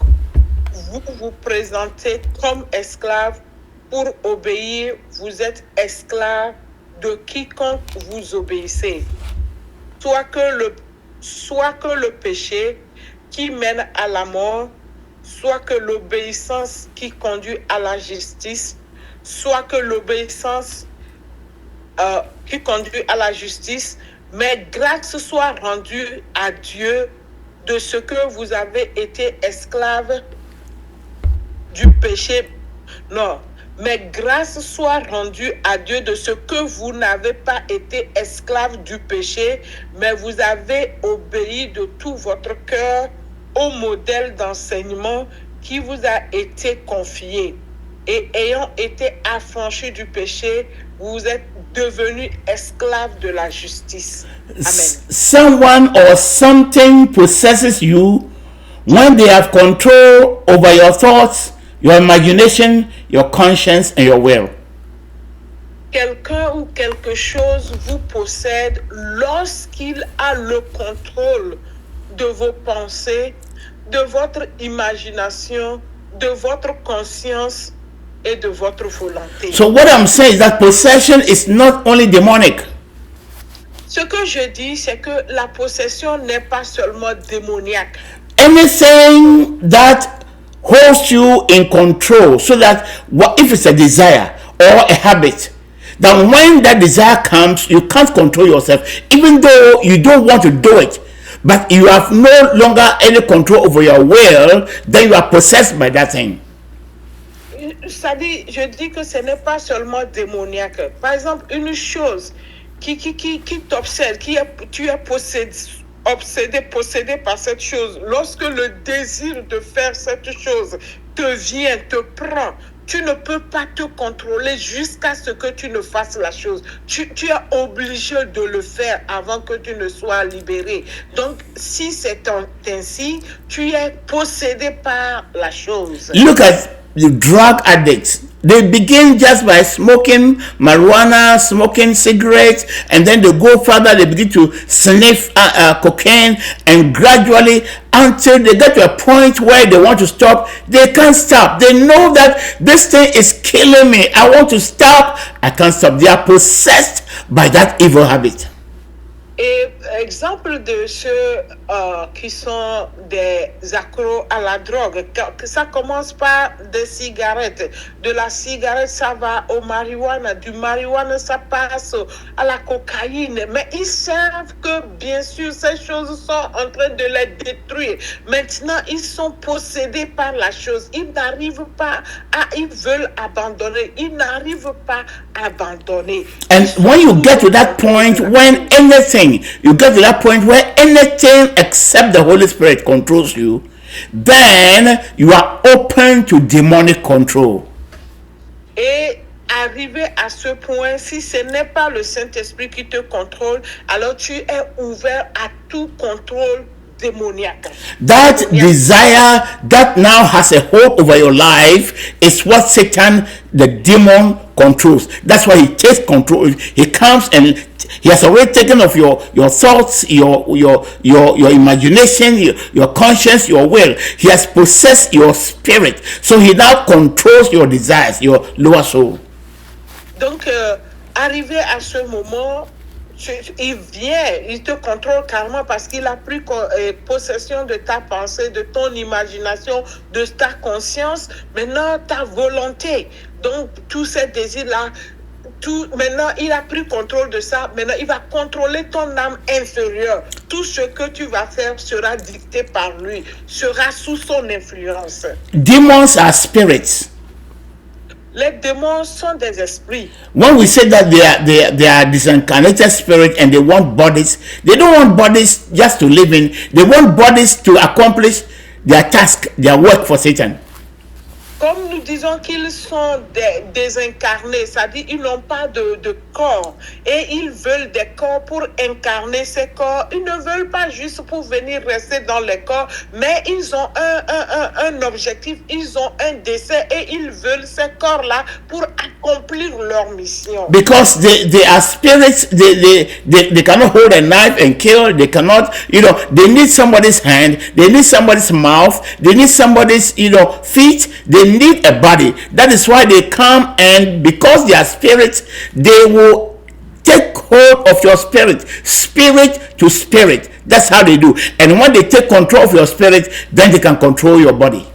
vous vous présentez comme esclave pour obéir, vous êtes esclave de quiconque vous obéissez, soit que le péché qui mène à la mort, soit que l'obéissance qui conduit à la justice, soit que l'obéissance qui conduit à la justice, mais grâce soit rendue à Dieu de ce que vous avez été esclave du péché. Non, mais grâce soit rendue à Dieu de ce que vous n'avez pas été esclave du péché, mais vous avez obéi de tout votre cœur au modèle d'enseignement qui vous a été confié. Et ayant été affranchis du péché, vous êtes devenus esclaves de la justice. Amen. Someone or something possesses you when they have control over your thoughts, your imagination, your conscience, and your will. Quelqu'un ou quelque chose vous possède lorsqu'il a le contrôle de vos pensées, de votre imagination, de votre conscience et de votre volonté. So what I'm saying is that possession is not only demonic. Ce que je dis, c'est que la possession n'est pas seulement démoniaque. Anything that holds you in control, so that if it's a desire or a habit, then when that desire comes, you can't control yourself, even though you don't want to do it, but you have no longer any control over your will, then you are possessed by that thing. Je dis que ce n'est pas seulement démoniaque. Par exemple, une chose qui t'obsède, tu es possédé par cette chose. Lorsque le désir de faire cette chose te vient, te prend, tu ne peux pas te contrôler jusqu'à ce que tu ne fasses la chose. Tu es obligé de le faire avant que tu ne sois libéré. Donc, si c'est ainsi, tu es possédé par la chose. Look at the drug addicts. They begin just by smoking marijuana, smoking cigarettes, and then they go further. They begin to sniff cocaine, and gradually, until they get to a point where they want to stop, they can't stop. They know that this thing is killing me. I want to stop. I can't stop. They are possessed by that evil habit. Et exemple de ceux qui sont des accros à la drogue, ça commence par des cigarettes. De la cigarette, ça va au marijuana. Du marijuana, ça passe à la cocaïne. Mais ils savent que, bien sûr, ces choses sont en train de les détruire. Maintenant, ils sont possédés par la chose. Ils n'arrivent pas ils veulent abandonner. Ils n'arrivent pas à abandonner. And when you get to that point, when you get to that point where anything except the Holy Spirit controls you, then you are open to demonic control. Et arrivé à ce point, si ce n'est pas le Saint-Esprit qui te contrôle, alors tu es ouvert à tout contrôle démoniaque. That desire that now has a hold over your life is what Satan, the demon, controls. That's why he takes control. He comes and he has already taken of your thoughts, your imagination, your conscience, your will. He has possessed your spirit. So he now controls your desires, your lower soul. Donc, arrivé à ce moment, il te contrôle carrément parce qu'il a pris possession de ta pensée, de ton imagination, de ta conscience, maintenant ta volonté. Donc, tous ces désirs-là, maintenant, il a pris contrôle de ça. Maintenant, il va contrôler ton âme inférieure. Tout ce que tu vas faire sera dicté par lui, sera sous son influence. Demons are spirits. Les démons sont des esprits. When we say that they are disincarnated spirit and they want bodies, they don't want bodies just to live in. They want bodies to accomplish their task, their work for Satan. Comme nous disons qu'ils sont désincarnés, c'est-à-dire ils n'ont pas de corps et ils veulent des corps pour incarner ces corps. Ils ne veulent pas juste pour venir rester dans les corps, mais ils ont un objectif, ils ont un dessein et ils veulent ces corps-là pour accomplir leur mission. Because they are spirits, they cannot hold a knife and kill. They cannot, they need somebody's hand, they need somebody's mouth, they need somebody's, feet. They need a body. That is why they come, and because they are spirits, they will take hold of your spirit to spirit. That's how they do. And when they take control of your spirit, then they can control your body.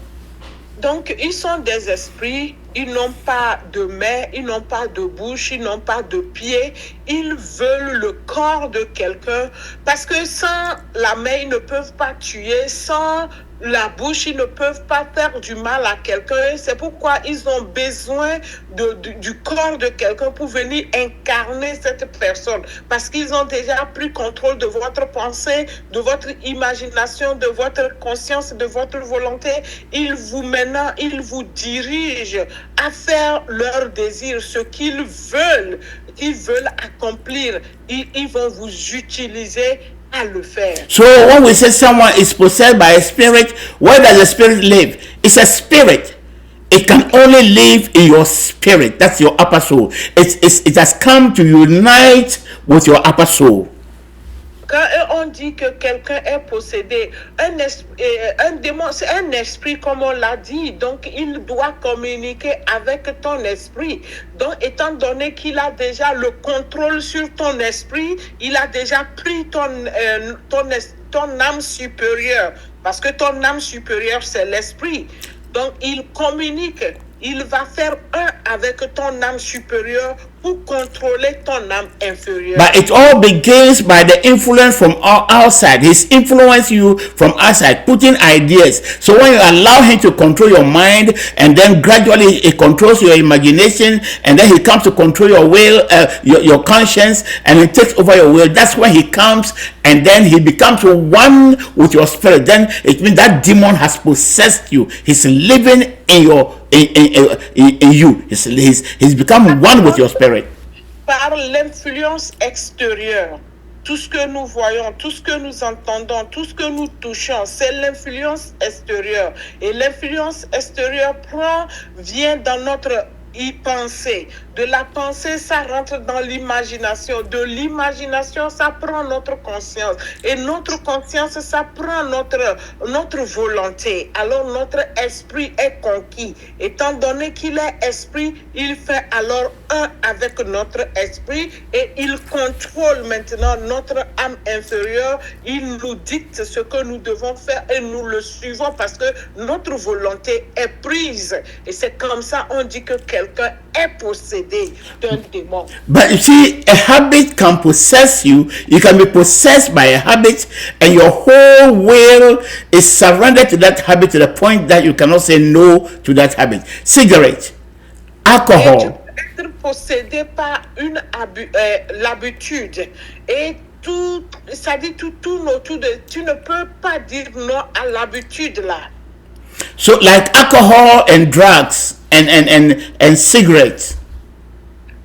Donc, ils sont des esprits, ils n'ont pas de main, ils n'ont pas de bouche, ils n'ont pas de pied. Ils veulent le corps de quelqu'un parce que sans la main, ils ne peuvent pas tuer, sans la bouche, ils ne peuvent pas faire du mal à quelqu'un. C'est pourquoi ils ont besoin du corps de quelqu'un pour venir incarner cette personne. Parce qu'ils ont déjà pris contrôle de votre pensée, de votre imagination, de votre conscience, de votre volonté. Ils vous dirigent à faire leur désir, ce qu'ils veulent accomplir. Ils vont vous utiliser à le faire. So when we say someone is possessed by a spirit, where does the spirit live? It's a spirit. It can only live in your spirit. That's your upper soul. It has come to unite with your upper soul. Quand on dit que quelqu'un est possédé, un démon, c'est un esprit comme on l'a dit, donc il doit communiquer avec ton esprit. Donc étant donné qu'il a déjà le contrôle sur ton esprit, il a déjà pris ton âme supérieure, parce que ton âme supérieure c'est l'esprit. Donc il communique, il va faire un avec ton âme supérieure pour contrôler ton âme inférieure. But it all begins by the influence from outside. He's influencing you from outside, putting ideas. So when you allow him to control your mind, and then gradually he controls your imagination, and then he comes to control your will, your conscience, and he takes over your will. That's when he comes, and then he becomes one with your spirit. Then it means that demon has possessed you. He's living in your in you. He's become one with your spirit. Par l'influence extérieure. Tout ce que nous voyons, tout ce que nous entendons, tout ce que nous touchons, c'est l'influence extérieure. Et l'influence extérieure vient dans notre y-penser. De la pensée, ça rentre dans l'imagination. De l'imagination, ça prend notre conscience. Et notre conscience, ça prend notre volonté. Alors notre esprit est conquis. Étant donné qu'il est esprit, il fait alors un avec notre esprit et il contrôle maintenant notre âme inférieure. Il nous dicte ce que nous devons faire et nous le suivons parce que notre volonté est prise. Et c'est comme ça on dit que quelqu'un est possédé d'un démon. But you see, a habit can possess you. You can be possessed by a habit, and your whole will is surrendered to that habit to the point that you cannot say no to that habit. Cigarette, alcohol. Et tu peux être possédé par l'habitude. Et tout, ça dit tout autour de. Tu ne peux pas dire non à l'habitude là. So, like alcohol and drugs and cigarettes.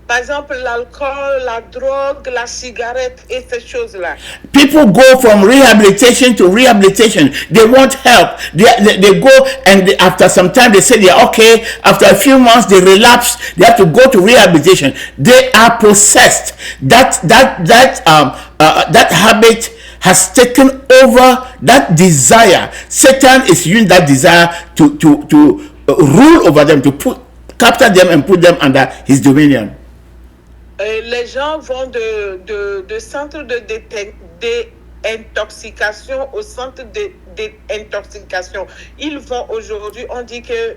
Par exemple, l'alcool, la drogue, la cigarette et ces choses-là. People go from rehabilitation to rehabilitation. They want help. They go and after some time they say they're okay. After a few months they relapse. They have to go to rehabilitation. They are possessed. That habit has taken over that desire. Satan is using that desire to rule over them, to capture them and put them under his dominion. Les gens vont de centre de désintoxication au centre de désintoxication. Ils vont aujourd'hui, on dit que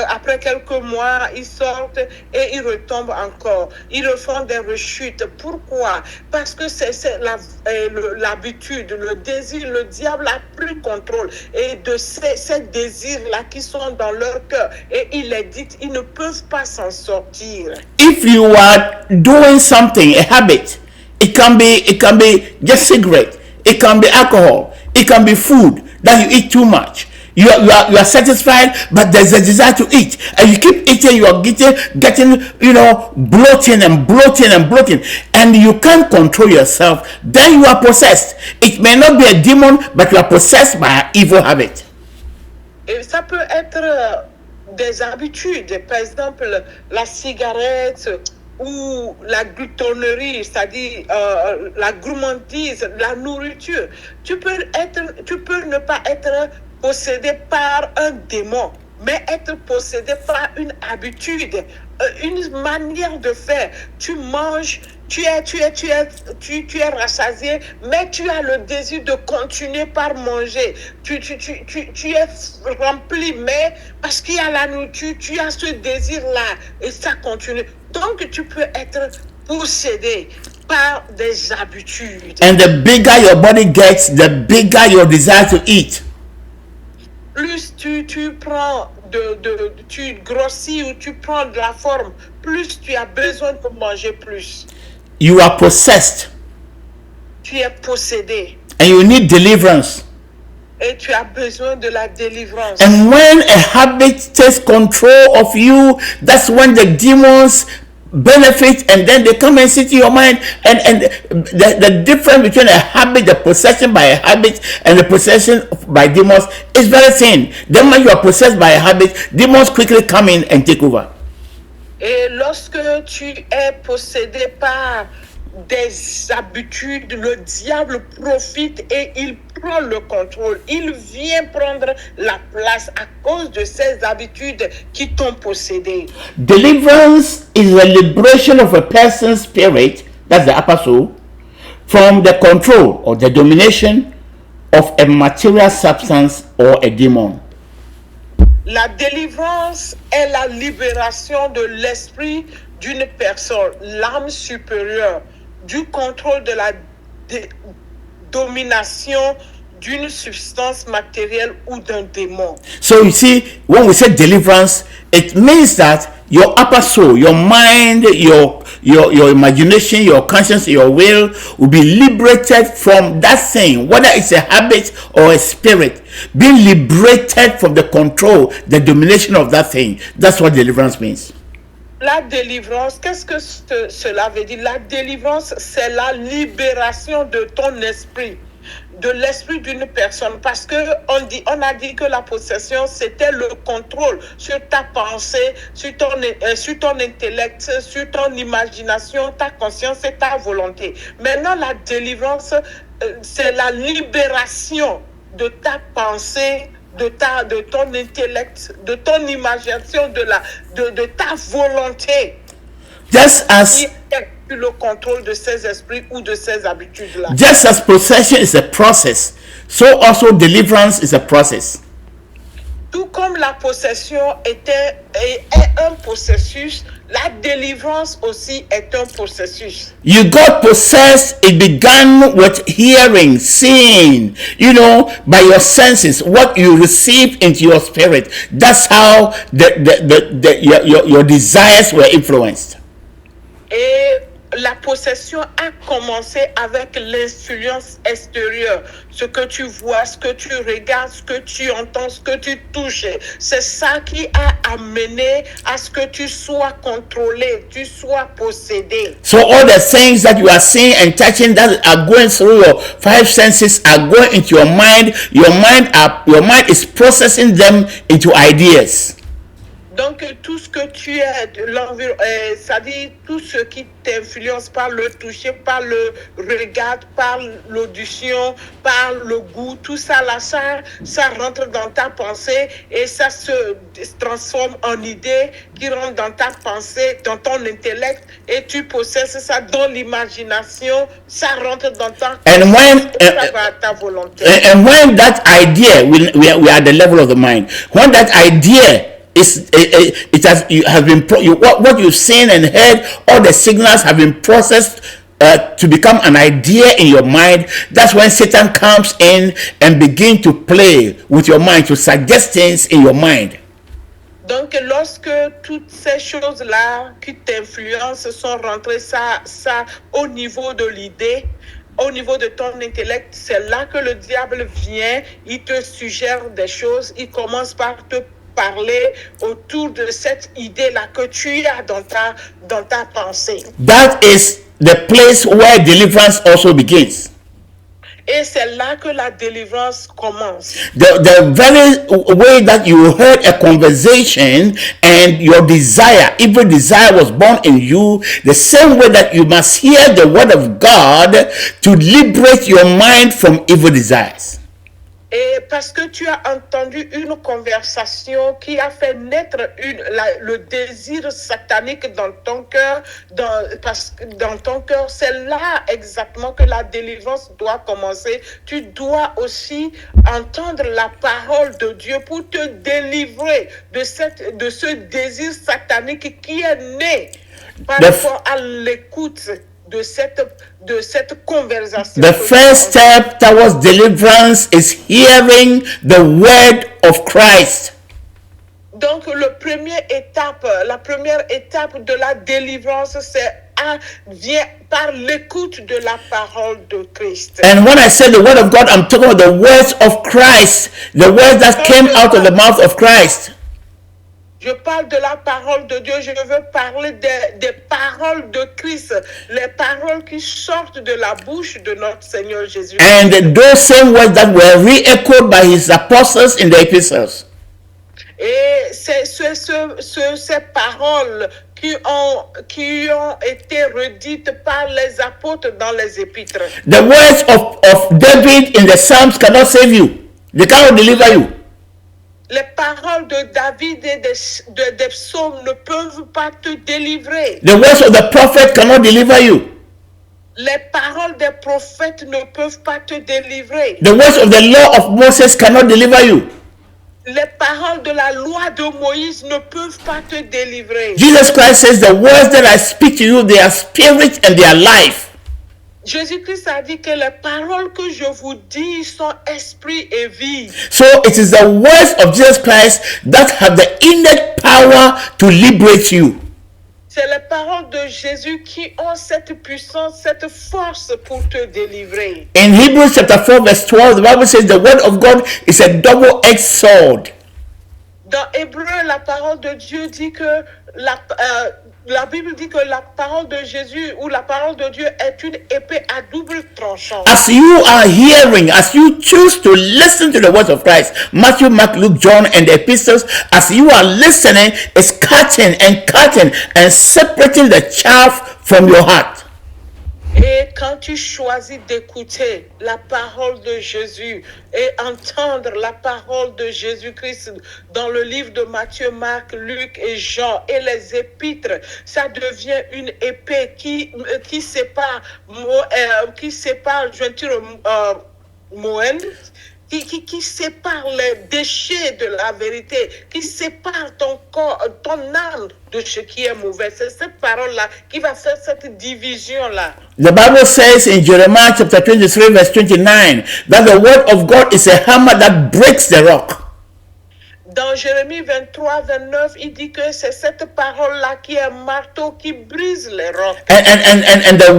après quelques mois, ils sortent et ils retombent encore. Ils refont des rechutes. Pourquoi? Parce que c'est l'habitude, le désir. Le diable a pris contrôle et de ces désirs-là qui sont dans leur cœur. Et il est dit, ils ne peuvent pas s'en sortir. If you are doing something, a habit, it can be just cigarette, it can be alcohol, it can be food that you eat too much. You are satisfied, but there's a desire to eat, and you keep eating. You are getting bloating, and you can't control yourself. Then you are possessed. It may not be a demon, but you are possessed by an evil habit. Et ça peut être des habitudes, par exemple la cigarette ou la gloutonnerie, c'est-à-dire la gourmandise, la nourriture. Tu peux ne pas être possédé par un démon, mais être possédé par une habitude, une manière de faire. Tu manges, tu es rassasié, mais tu as le désir de continuer par manger. Tu es rempli, mais parce qu'il y a la nourriture, tu as ce désir-là et ça continue. Donc tu peux être possédé par des habitudes. And the bigger your body gets, the bigger your desire to eat. Plus tu prends tu grossis ou tu prends de la forme, plus tu as besoin de manger plus. You are possessed. Tu es possédé. And you need deliverance. Et tu as besoin de la délivrance. And when a habit takes control of you, that's when the demons benefit, and then they come and sit in your mind. And the difference between a habit, the possession by a habit, and the possession by demons is very thin. Then when you are possessed by a habit, demons quickly come in and take over. Et lorsque tu es possédé par des habitudes, le diable profite et il prend le contrôle. Il vient prendre la place à cause de ces habitudes qui t'ont possédé. Deliverance is the liberation of a person's spirit, that's the upper soul, from the control or the domination of a material substance or a demon. La délivrance est la libération de l'esprit d'une personne, l'âme supérieure, du contrôle de la domination d'une substance matérielle ou d'un démon. So you see, when we say deliverance, it means that your upper soul, your mind, your imagination, your conscience, your will be liberated from that thing, whether it's a habit or a spirit, being liberated from the control, the domination of that thing. That's what deliverance means. La délivrance, qu'est-ce que cela veut dire? La délivrance, c'est la libération de ton esprit, de l'esprit d'une personne. Parce que on a dit que la possession, c'était le contrôle sur ta pensée, sur ton intellect, sur ton imagination, ta conscience et ta volonté. Maintenant, la délivrance, c'est la libération de ta pensée, de ton intellect, de ton imagination, de ta volonté. Just as Qui est le contrôle de ces esprits ou de ces habitudes-là. Just as possession is a process, so also deliverance is a process. Tout comme la possession est un processus, la délivrance aussi est un processus. You got possessed, it began with hearing, seeing, by your senses, what you receive into your spirit. That's how your desires were influenced. Et la possession a commencé avec l'influence extérieure. Ce que tu vois, ce que tu regardes, ce que tu entends, ce que tu touches. C'est ça qui a amené à ce que tu sois contrôlé, tu sois possédé. So all the things that you are seeing and touching that are going through your five senses are going into your mind. Your mind is processing them into ideas. Donc tout ce que tu es, c'est-à-dire tout ce qui t'influence par le toucher, par le regard, par l'audition, par le goût, tout ça là, ça rentre dans ta pensée et ça se transforme en idée qui rentre dans ta pensée, dans ton intellect et tu possèdes ça dans l'imagination, ça rentre dans ta ta volonté. And when that idea, we are at the level of the mind, when that idea what you've seen and heard, all the signals have been processed to become an idea in your mind. That's when Satan comes in and begin to play with your mind, to suggest things in your mind. Donc, lorsque toutes ces choses-là qui t'influencent sont rentrées, ça au niveau de l'idée, au niveau de ton intellect, c'est là que le diable vient, il te suggère des choses, il commence par te parler autour de cette idée-là que tu as dans ta pensée. That is the place where deliverance also begins. Et c'est là que la délivrance commence. The very way that you heard a conversation and your desire, evil desire was born in you, the same way that you must hear the word of God to liberate your mind from evil desires. Et parce que tu as entendu une conversation qui a fait naître le désir satanique dans ton cœur, dans ton cœur, c'est là exactement que la délivrance doit commencer. Tu dois aussi entendre la parole de Dieu pour te délivrer de ce désir satanique qui est né par rapport à l'écoute de cette conversation. The first step towards deliverance is hearing the word of Christ. Donc la première étape de la délivrance, vient par l'écoute de la parole de Christ. And when I say the word of God, I'm talking about the words of Christ, the words that came out of the mouth of Christ. Je parle de la parole de Dieu, je veux parler des paroles de Christ, les paroles qui sortent de la bouche de notre Seigneur Jésus. And those same words that were re-echoed by his apostles in the epistles. Et c'est ces paroles qui ont été redites par les apôtres dans les épîtres. The words of David in the Psalms cannot save you. They cannot deliver you. Les paroles de David et des psaumes ne peuvent pas te délivrer. The words of the prophet cannot deliver you. Les paroles des prophètes ne peuvent pas te délivrer. The words of the law of Moses cannot deliver you. Les paroles de la loi de Moïse ne peuvent pas te délivrer. Jesus Christ says, the words that I speak to you, they are spirit and they are life. Jésus-Christ a dit que les paroles que je vous dis sont esprit et vie. So it is the words of Jesus Christ that have the innate power to liberate you. C'est les paroles de Jésus qui ont cette puissance, cette force pour te délivrer. In Hebrews chapter 4 verse 12, the Bible says the word of God is a double-edged sword. Dans Hébreu, la parole de Dieu dit que la Bible dit que la parole de Jésus ou la parole de Dieu est une épée à double tranchant. As you are hearing, as you choose to listen to the words of Christ, Matthew, Mark, Luke, John, and the epistles, as you are listening, it's cutting and separating the chaff from your heart. Et quand tu choisis d'écouter la parole de Jésus et entendre la parole de Jésus-Christ dans le livre de Matthieu, Marc, Luc et Jean et les épîtres, ça devient une épée qui sépare, je veux dire, Moën, qui sépare les déchets de la vérité, qui sépare ton corps, ton âme de ce qui est mauvais. C'est cette parole-là qui va faire cette division-là. The Bible says in Jeremiah chapter 23 verse 29 that the word of God is a hammer that breaks the rock. Dans Jérémie 23, 29, il dit que c'est cette parole-là qui est un marteau qui brise les rocs. And the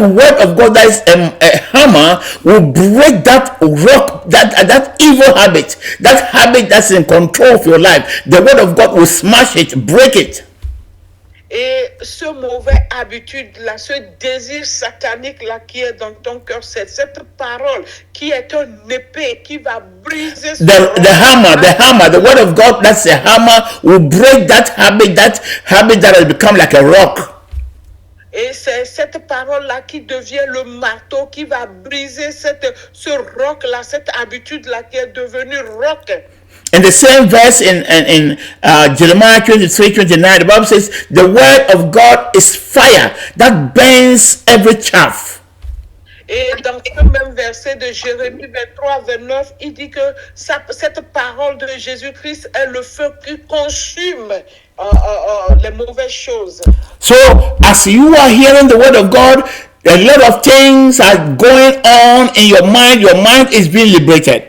word of God that is a hammer will break that rock, that evil habit, that habit that's in control of your life. The word of God will smash it, break it. Et ce mauvais habitude-là, ce désir satanique-là qui est dans ton cœur, c'est cette parole qui est une épée qui va briser the hammer, the word of God, that's a hammer, will break that habit that has become like a rock. Et c'est cette parole-là qui devient le marteau qui va briser ce roc-là, cette habitude-là qui est devenue roc. In the same verse in Jeremiah 23:29, the Bible says, the word of God is fire that burns every chaff. Et dans ce même verset de Jérémie 23, 29, il dit que cette parole de Jésus-Christ est le feu qui consume les mauvaises choses. So, as you are hearing the word of God, a lot of things are going on in your mind. Your mind is being liberated.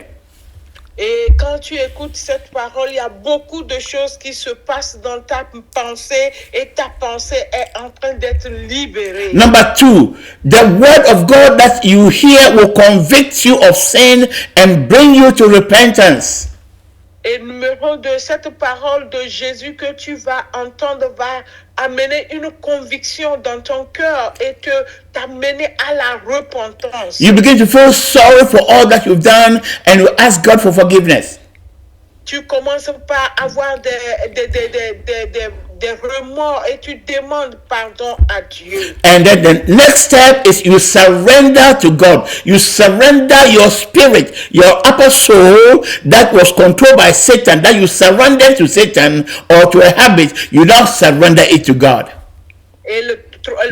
Et quand tu écoutes cette parole, il y a beaucoup de choses qui se passent dans ta pensée et ta pensée est en train d'être libérée. Number 2, the word of God that you hear will convict you of sin and bring you to repentance. Et numéro 2, cette parole de Jésus que tu vas entendre va amener une conviction dans ton cœur et t'amener à la repentance. You begin to feel sorry for all that you've done and you ask God for forgiveness. Tu commences par avoir des remords et tu demandes pardon à Dieu. And then the next step is you surrender to God. You surrender your spirit, your upper soul that was controlled by Satan, that you surrender to Satan or to a habit. You now surrender it to God. Et la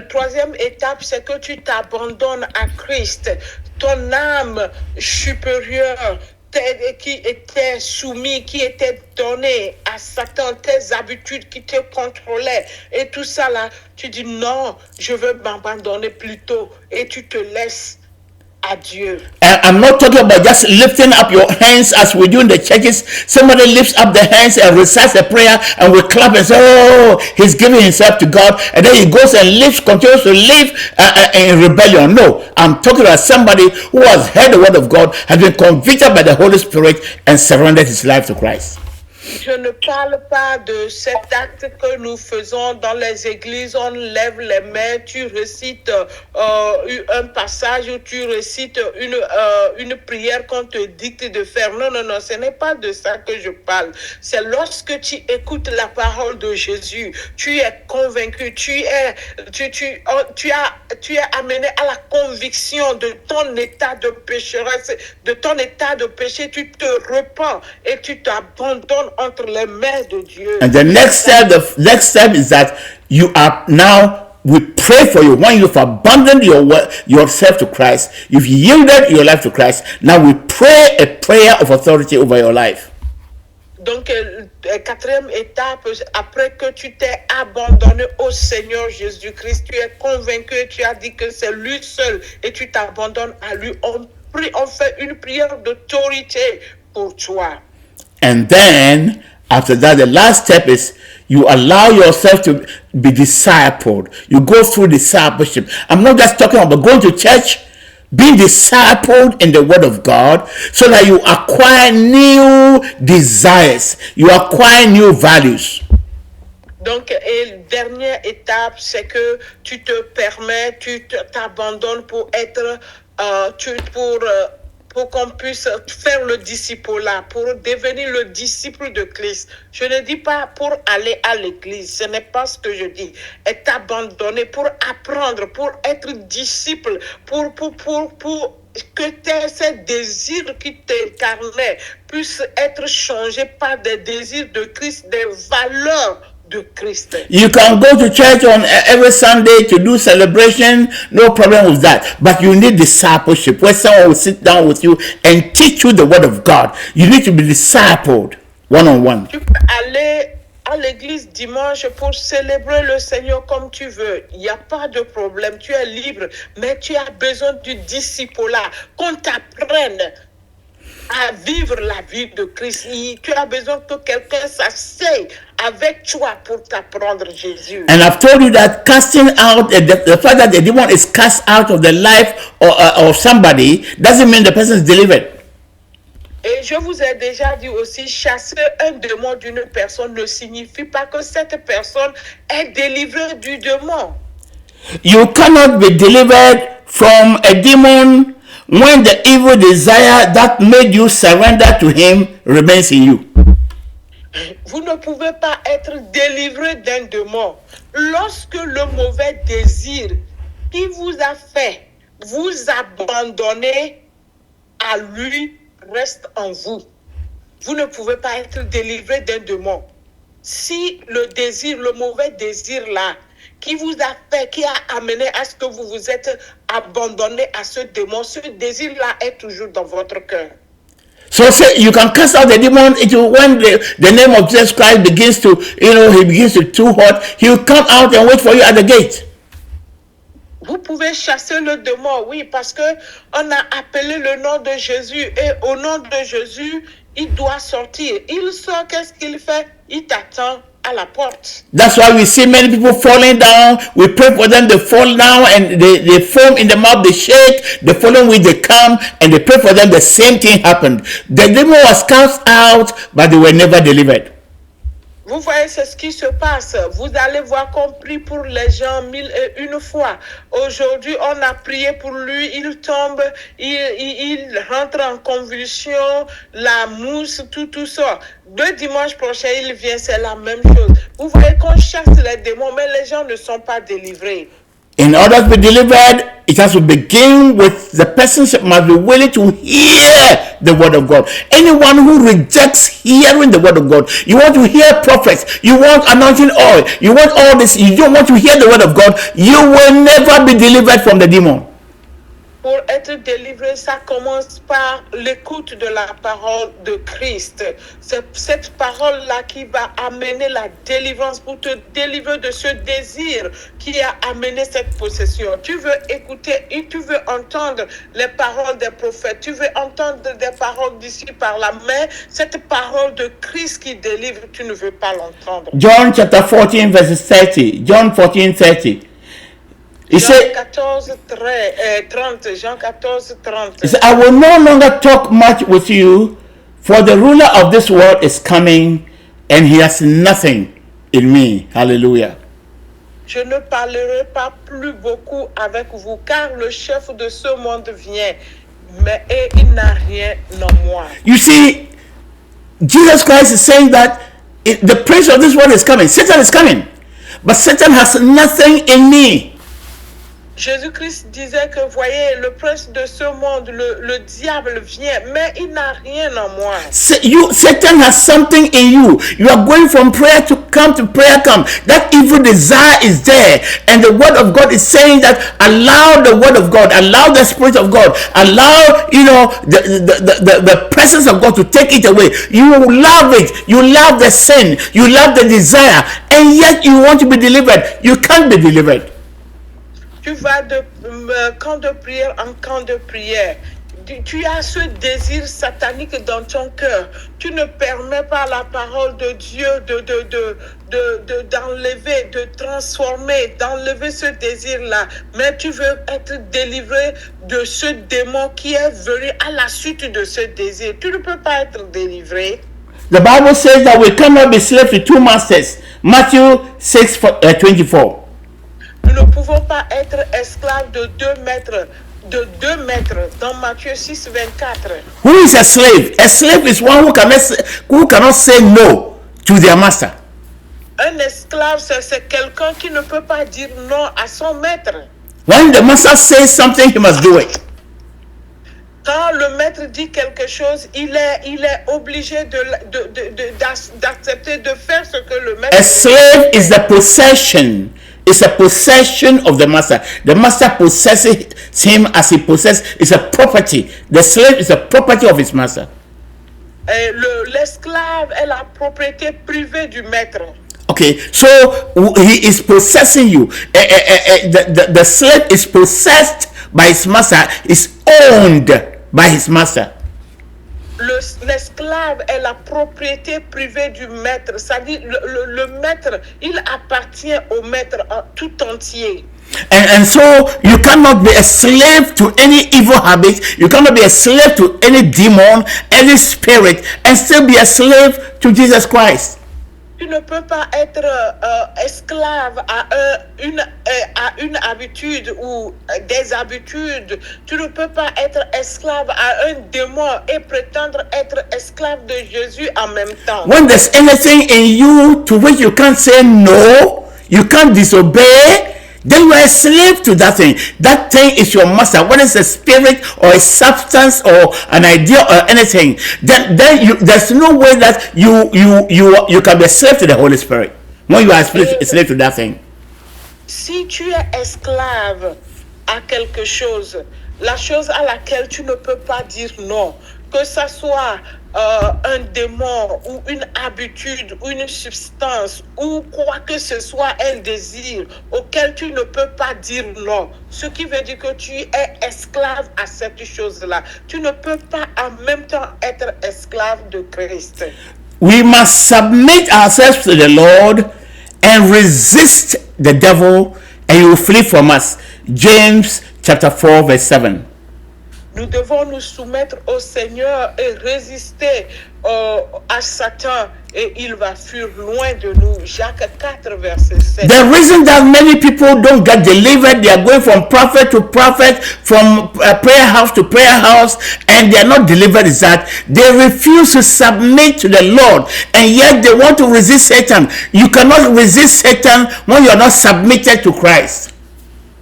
troisième étape, c'est que tu t'abandonnes à Christ. Ton âme supérieure qui était soumis, qui était donné à Satan, tes habitudes qui te contrôlaient et tout ça là, tu dis non, je veux m'abandonner plutôt et tu te laisses à Dieu. And I'm not talking about just lifting up your hands as we do in the churches. Somebody lifts up the hands and recites a prayer and we clap and say, oh, he's giving himself to God. And then he goes and continues to live in rebellion. No, I'm talking about somebody who has heard the word of God, has been convicted by the Holy Spirit and surrendered his life to Christ. Je ne parle pas de cet acte que nous faisons dans les églises. On lève les mains, tu récites un passage ou tu récites une prière qu'on te dicte de faire. Non, non, non, ce n'est pas de ça que je parle. C'est lorsque tu écoutes la parole de Jésus, tu es convaincu, tu es amené à la conviction de ton état de pécheresse, de ton état de péché. Tu te repens et tu t'abandonnes entre les mains de Dieu. And the next step is that you are now, we pray for you. When you've abandoned yourself to Christ, you've yielded your life to Christ, now we pray a prayer of authority over your life. Donc, quatrième étape, après que tu t'es abandonné au Seigneur Jésus-Christ, tu es convaincu et tu as dit que c'est lui seul et tu t'abandonnes à lui. On fait une prière d'autorité pour toi. And then, after that, the last step is you allow yourself to be discipled. You go through discipleship. I'm not just talking about going to church, being discipled in the Word of God so that you acquire new desires, you acquire new values. Donc, et dernière étape, c'est que tu te permets, t'abandonnes pour être, pour qu'on puisse faire le disciple-là, pour devenir le disciple de Christ. Je ne dis pas pour aller à l'église, ce n'est pas ce que je dis. Et t'abandonner pour apprendre, pour être disciple, pour que ces désirs qui t'incarnaient puissent être changés par des désirs de Christ, des valeurs de Christ. You can go to church on every Sunday to do celebration, no problem with that. But you need discipleship, where someone will sit down with you and teach you the Word of God. You need to be discipled one-on-one. Tu peux aller à l'église dimanche pour célébrer le Seigneur comme tu veux. Il n'y a pas de problème, tu es libre, mais tu as besoin du disciple-là, qu'on t'apprenne à vivre la vie de Christ. Tu as besoin que quelqu'un s'asseye avec toi pour t'apprendre Jésus. And I've told you that casting out, the fact that the demon is cast out of the life of somebody doesn't mean the person is delivered. Et je vous ai déjà dit aussi, chasser un démon d'une personne ne signifie pas que cette personne est délivrée du démon. You cannot be delivered from a demon when the evil desire that made you surrender to him remains in you. Vous ne pouvez pas être délivré d'un démon lorsque le mauvais désir qui vous a fait vous abandonner à lui reste en vous. Vous ne pouvez pas être délivré d'un démon. Si le désir, le mauvais désir là, qui vous a fait, qui a amené à ce que vous vous êtes abandonné à ce démon, ce désir-là est toujours dans votre cœur. So say you can cast out the demon when the name of Jesus Christ begins to, he begins to too hot, he'll come out and wait for you at the gate. Vous pouvez chasser le démon, oui, parce que on a appelé le nom de Jésus et au nom de Jésus, il doit sortir. Il sort, qu'est-ce qu'il fait? Il t'attend à la porte. That's why we see many people falling down. We pray for them, they fall down and they foam in the mouth, they shake. The following week they come and they pray for them. The same thing happened. The demon was cast out, but they were never delivered. Vous voyez, c'est ce qui se passe. Vous allez voir qu'on prie pour les gens 1001 fois. Aujourd'hui, on a prié pour lui, il tombe, il rentre en convulsion, la mousse, tout ça. Le dimanche prochain, il vient, c'est la même chose. Vous voyez qu'on chasse les démons, mais les gens ne sont pas délivrés. In order to be delivered, it has to begin with the person must be willing to hear the word of God. Anyone who rejects hearing the word of God, you want to hear prophets, you want anointing oil, you want all this, you don't want to hear the word of God, you will never be delivered from the demon. Pour être délivré, ça commence par l'écoute de la parole de Christ. C'est cette parole-là qui va amener la délivrance pour te délivrer de ce désir qui a amené cette possession. Tu veux écouter et tu veux entendre les paroles des prophètes. Tu veux entendre des paroles d'ici par là. Mais cette parole de Christ qui délivre, tu ne veux pas l'entendre. John chapter 14 verse 30. John 14, 30. He said, Jean 14, 30. He said, I will no longer talk much with you, for the ruler of this world is coming, and he has nothing in me. Hallelujah. Je ne parlerai pas plus beaucoup avec vous, car le chef de ce monde vient, mais il n'a rien en moi. You see, Jesus Christ is saying that the prince of this world is coming. Satan is coming. But Satan has nothing in me. Jésus-Christ disait que, voyez, le prince de ce monde, le diable vient, mais il n'a rien en moi. Satan has something in you. You are going from prayer to prayer come. That evil desire is there. And the word of God is saying that allow the word of God, allow the spirit of God, allow, the presence of God to take it away. You love it. You love the sin. You love the desire. And yet you want to be delivered. You can't be delivered. Tu vas de camp de prière en camp de prière. Tu as ce désir satanique dans ton cœur. Tu ne permets pas la parole de Dieu d'enlever, de transformer, d'enlever ce désir-là. Mais tu veux être délivré de ce démon qui est venu à la suite de ce désir. Tu ne peux pas être délivré. The Bible says that we cannot be slaves to two masters. Matthew 6:24. Nous ne pouvons pas être esclaves de deux maîtres dans Matthieu 6, 24. Who is a slave? A slave is one who cannot say no to their master. Un esclave, c'est quelqu'un qui ne peut pas dire non à son maître. When the master says something, he must do it. Quand le maître dit quelque chose, il est obligé d'accepter de faire ce que le maître dit. A slave is the possession. It's a possession of the master. The master possesses him as he possesses. It's a property. The slave is a property of his master. L'esclave est la propriété privée du maître. Okay, so he is possessing you. The slave is possessed by his master. Is owned by his master. L'esclave est la propriété privée du maître. C'est-à-dire le maître, il appartient au maître en tout entier. And so you cannot be a slave to any evil habit. You cannot be a slave to any demon, any spirit, and still be a slave to Jesus Christ. Tu ne peux pas être esclave à une habitude ou des habitudes. Tu ne peux pas être esclave à un démon et prétendre être esclave de Jésus en même temps. When there's anything in you to which you can't say no, you can't disobey, then you are a slave to that thing. That thing is your master. Whether it's a spirit or a substance or an idea or anything, then there's no way that you can be a slave to the Holy Spirit when you are a slave to that thing. Si tu es esclave à quelque chose, la chose à laquelle tu ne peux pas dire non, que ça soit un démon ou une habitude ou une substance ou quoi que ce soit, un désir auquel tu ne peux pas dire non, ce qui veut dire que tu es esclave à cette chose-là. Tu ne peux pas en même temps être esclave de Christ. We must submit ourselves to the Lord and resist the devil, and he will flee from us. James chapter 4 verse 7. Nous devons nous soumettre au Seigneur et résister à Satan et il va fuir loin de nous. Jacques 4 verset 7. The reason that many people don't get delivered, they are going from prophet to prophet, from prayer house to prayer house, and they are not delivered is that they refuse to submit to the Lord, and yet they want to resist Satan. You cannot resist Satan when you are not submitted to Christ.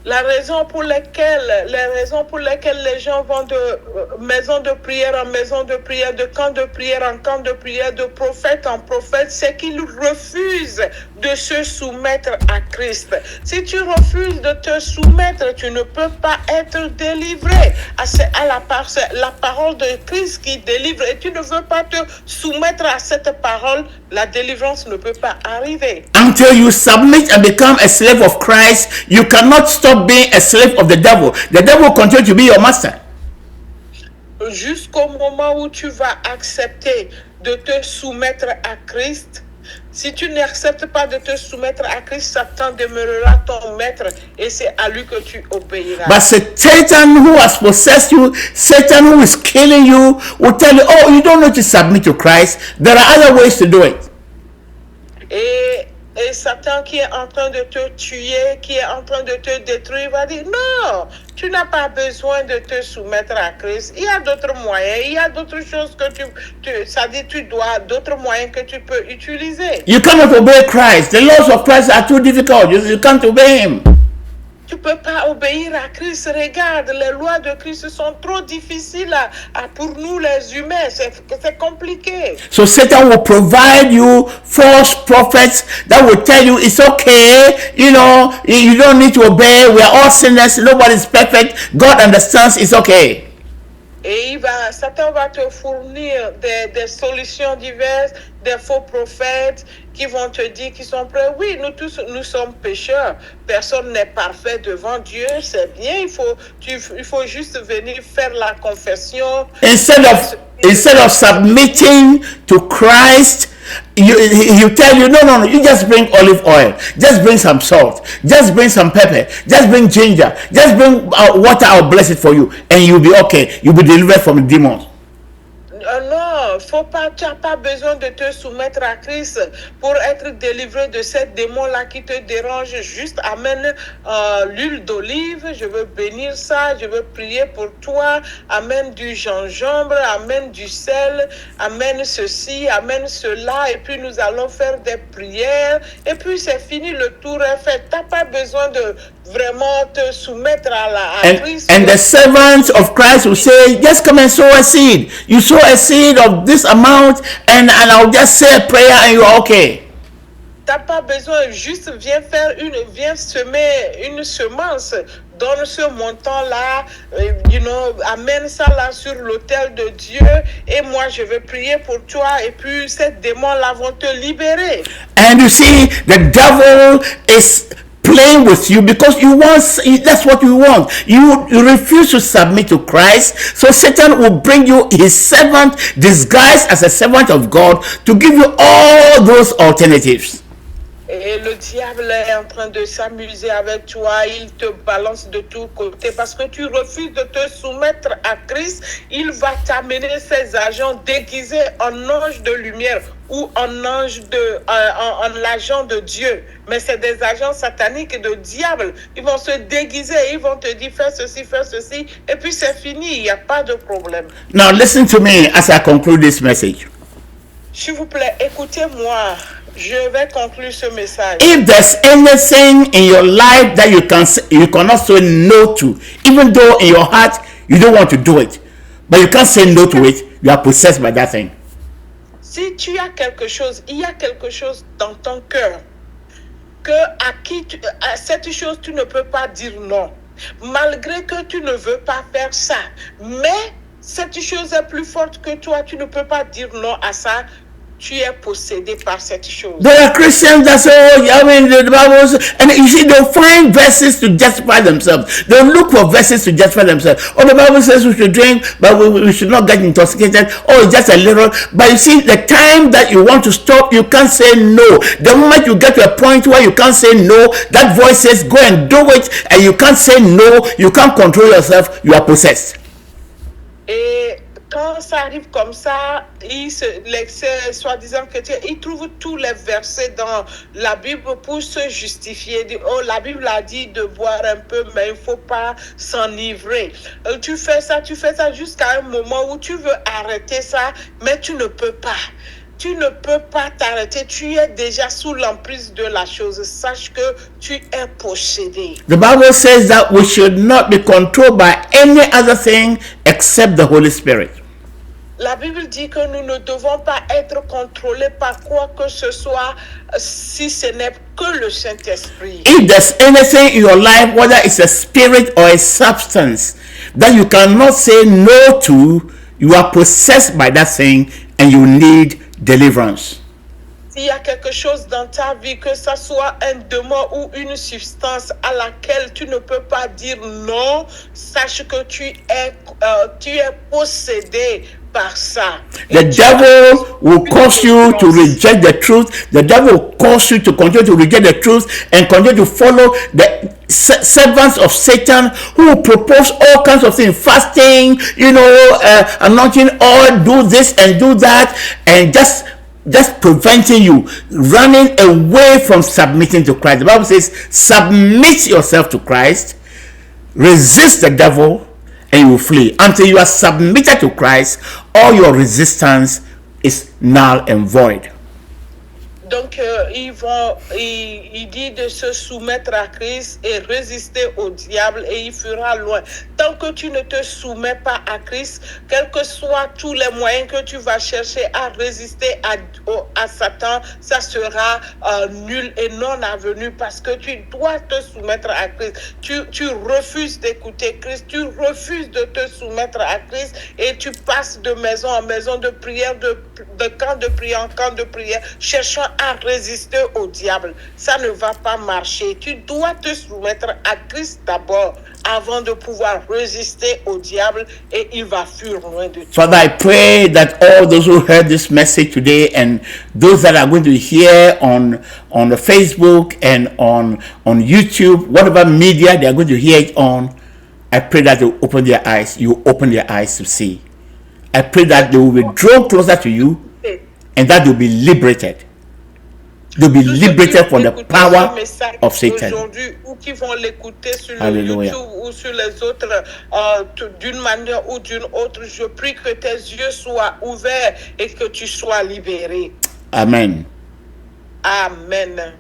La raison pour laquelle les gens vont de maison de prière en maison de prière, de camp de prière en camp de prière, de prophète en prophète, c'est qu'ils refusent de se soumettre à Christ. Si tu refuses de te soumettre, tu ne peux pas être délivré. À la parole de Christ qui délivre, et tu ne veux pas te soumettre à cette parole, la délivrance ne peut pas arriver. Until you submit and become a slave of Christ, you cannot stop being a slave of the devil. The devil will continue to be your master. Jusqu'au moment où tu vas accepter de te soumettre à Christ. Si tu n'acceptes pas de te soumettre à Christ, Satan demeurera ton maître et c'est à lui que tu obéiras. But Satan who has possessed you, Satan who is killing you, will tell you, oh, you don't need to submit to Christ. There are other ways to do it. Et Satan qui est en train de te tuer, qui est en train de te détruire, va dire, non, tu n'as pas besoin de te soumettre à Christ. Il y a d'autres moyens, il y a d'autres choses que tu dois, d'autres moyens que tu peux utiliser. You cannot obey Christ. The laws of Christ are too difficult. You can't obey him. Tu peux pas obéir à Christ. Regarde, les lois de Christ sont trop difficiles pour nous les humains. C'est compliqué. So Satan will provide you false prophets that will tell you it's okay, you know, you don't need to obey. We are all sinners. Nobody's perfect. God understands. It's okay. Et Satan va te fournir des solutions diverses, des faux prophètes qui vont te dire qu'ils sont prêts. Oui, nous tous, nous sommes pécheurs. Personne n'est parfait devant Dieu. C'est bien, il faut juste venir faire la confession. Instead of submitting to Christ, you tell you, no, you just bring olive oil, just bring some salt, just bring some pepper, just bring ginger, just bring water, I'll bless it for you, and you'll be okay. You'll be delivered from the demons. Non, tu n'as pas besoin de te soumettre à Christ pour être délivré de ces démons-là qui te dérangent. Juste amène l'huile d'olive, je veux bénir ça, je veux prier pour toi. Amène du gingembre, amène du sel, amène ceci, amène cela, et puis nous allons faire des prières. Et puis c'est fini, le tour est fait. Tu n'as pas besoin de vraiment te soumettre à Christ. And the servants of Christ will say, just come and sow a seed. You sow a seed of this amount, and I'll just say a prayer and you're okay. T'as pas besoin, juste viens semer une semence, donne ce montant-là, amène ça là sur l'autel de Dieu, et moi je vais prier pour toi, et puis ces démons-là vont te libérer. And you see, the devil is playing with you because that's what you want. You refuse to submit to Christ, so Satan will bring you his servant disguised as a servant of God to give you all those alternatives. Et le diable est en train de s'amuser avec toi, il te balance de tous côtés parce que tu refuses de te soumettre à Christ. Il va t'amener ses agents déguisés en ange de lumière ou en agent de Dieu. Mais c'est des agents sataniques et de diable. Ils vont se déguiser, ils vont te dire fais ceci, et puis c'est fini, il n'y a pas de problème. Now listen to me as I conclude this message. S'il vous plaît, écoutez-moi. Je vais conclure ce message. If there's anything in your life that you cannot say no to, even though in your heart you don't want to do it, but you can't say no to it, you are possessed by that thing. Si tu as quelque chose, il y a quelque chose dans ton cœur à cette chose tu ne peux pas dire non, malgré que tu ne veux pas faire ça, mais cette chose est plus forte que toi, tu ne peux pas dire non à ça. Tu es possédé par cette chose. There are Christians that say, the Bible, and you see, they'll find verses to justify themselves. They'll look for verses to justify themselves. Oh, the Bible says we should drink, but we should not get intoxicated. Oh, it's just a little. But you see, the time that you want to stop, you can't say no. The moment you get to a point where you can't say no, that voice says, go and do it, and you can't say no, you can't control yourself, you are possessed. Et quand ça arrive comme ça, les soi-disant chrétiens, ils trouvent tous les versets dans la Bible pour se justifier. Oh, la Bible a dit de boire un peu, mais il ne faut pas s'enivrer. Tu fais ça jusqu'à un moment où tu veux arrêter ça, mais tu ne peux pas. Tu ne peux pas t'arrêter. Tu es déjà sous l'emprise de la chose. Sache que tu es possédé. The Bible says that we should not be controlled by any other thing except the Holy Spirit. La Bible dit que nous ne devons pas être contrôlés par quoi que ce soit si ce n'est que le Saint-Esprit. If there's anything in your life, whether it's a spirit or a substance, that you cannot say no to, you are possessed by that thing and you need deliverance. S'il y a quelque chose dans ta vie, que ça soit un démon ou une substance à laquelle tu ne peux pas dire non, sache que tu es possédé par ça. The devil will cause you to reject the truth. The devil will cause you to continue to reject the truth and continue to follow the servants of Satan who propose all kinds of things, fasting, anointing oil, do this and do that, and just preventing you running away from submitting to Christ. The Bible says, submit yourself to Christ, resist the devil, and you will flee. Until you are submitted to Christ, all your resistance is null and void. Donc, il dit de se soumettre à Christ et résister au diable et il fera loin. Tant que tu ne te soumets pas à Christ, quels que soient tous les moyens que tu vas chercher à résister à Satan, ça sera nul et non avenu parce que tu dois te soumettre à Christ. Tu refuses d'écouter Christ, tu refuses de te soumettre à Christ et tu passes de maison en maison, de prière, de camp de prière en camp de prière, cherchant à résister au diable. Ça ne va pas marcher. Tu dois te soumettre à Christ d'abord avant de pouvoir résister au diable et il va fuir loin de toi. Father, I pray that all those who heard this message today and those that are going to hear on the Facebook and on YouTube, whatever media they are going to hear it on, I pray that they open their eyes. You open their eyes to see. I pray that they will be drawn closer to you and that they will be liberated. They'll be liberated from the power of Satan. Aujourd'hui, ou qui vont l'écouter sur le Alléluia. YouTube ou sur les autres, d'une manière ou d'une autre, je prie que tes yeux soient ouverts et que tu sois libéré. Amen. Amen.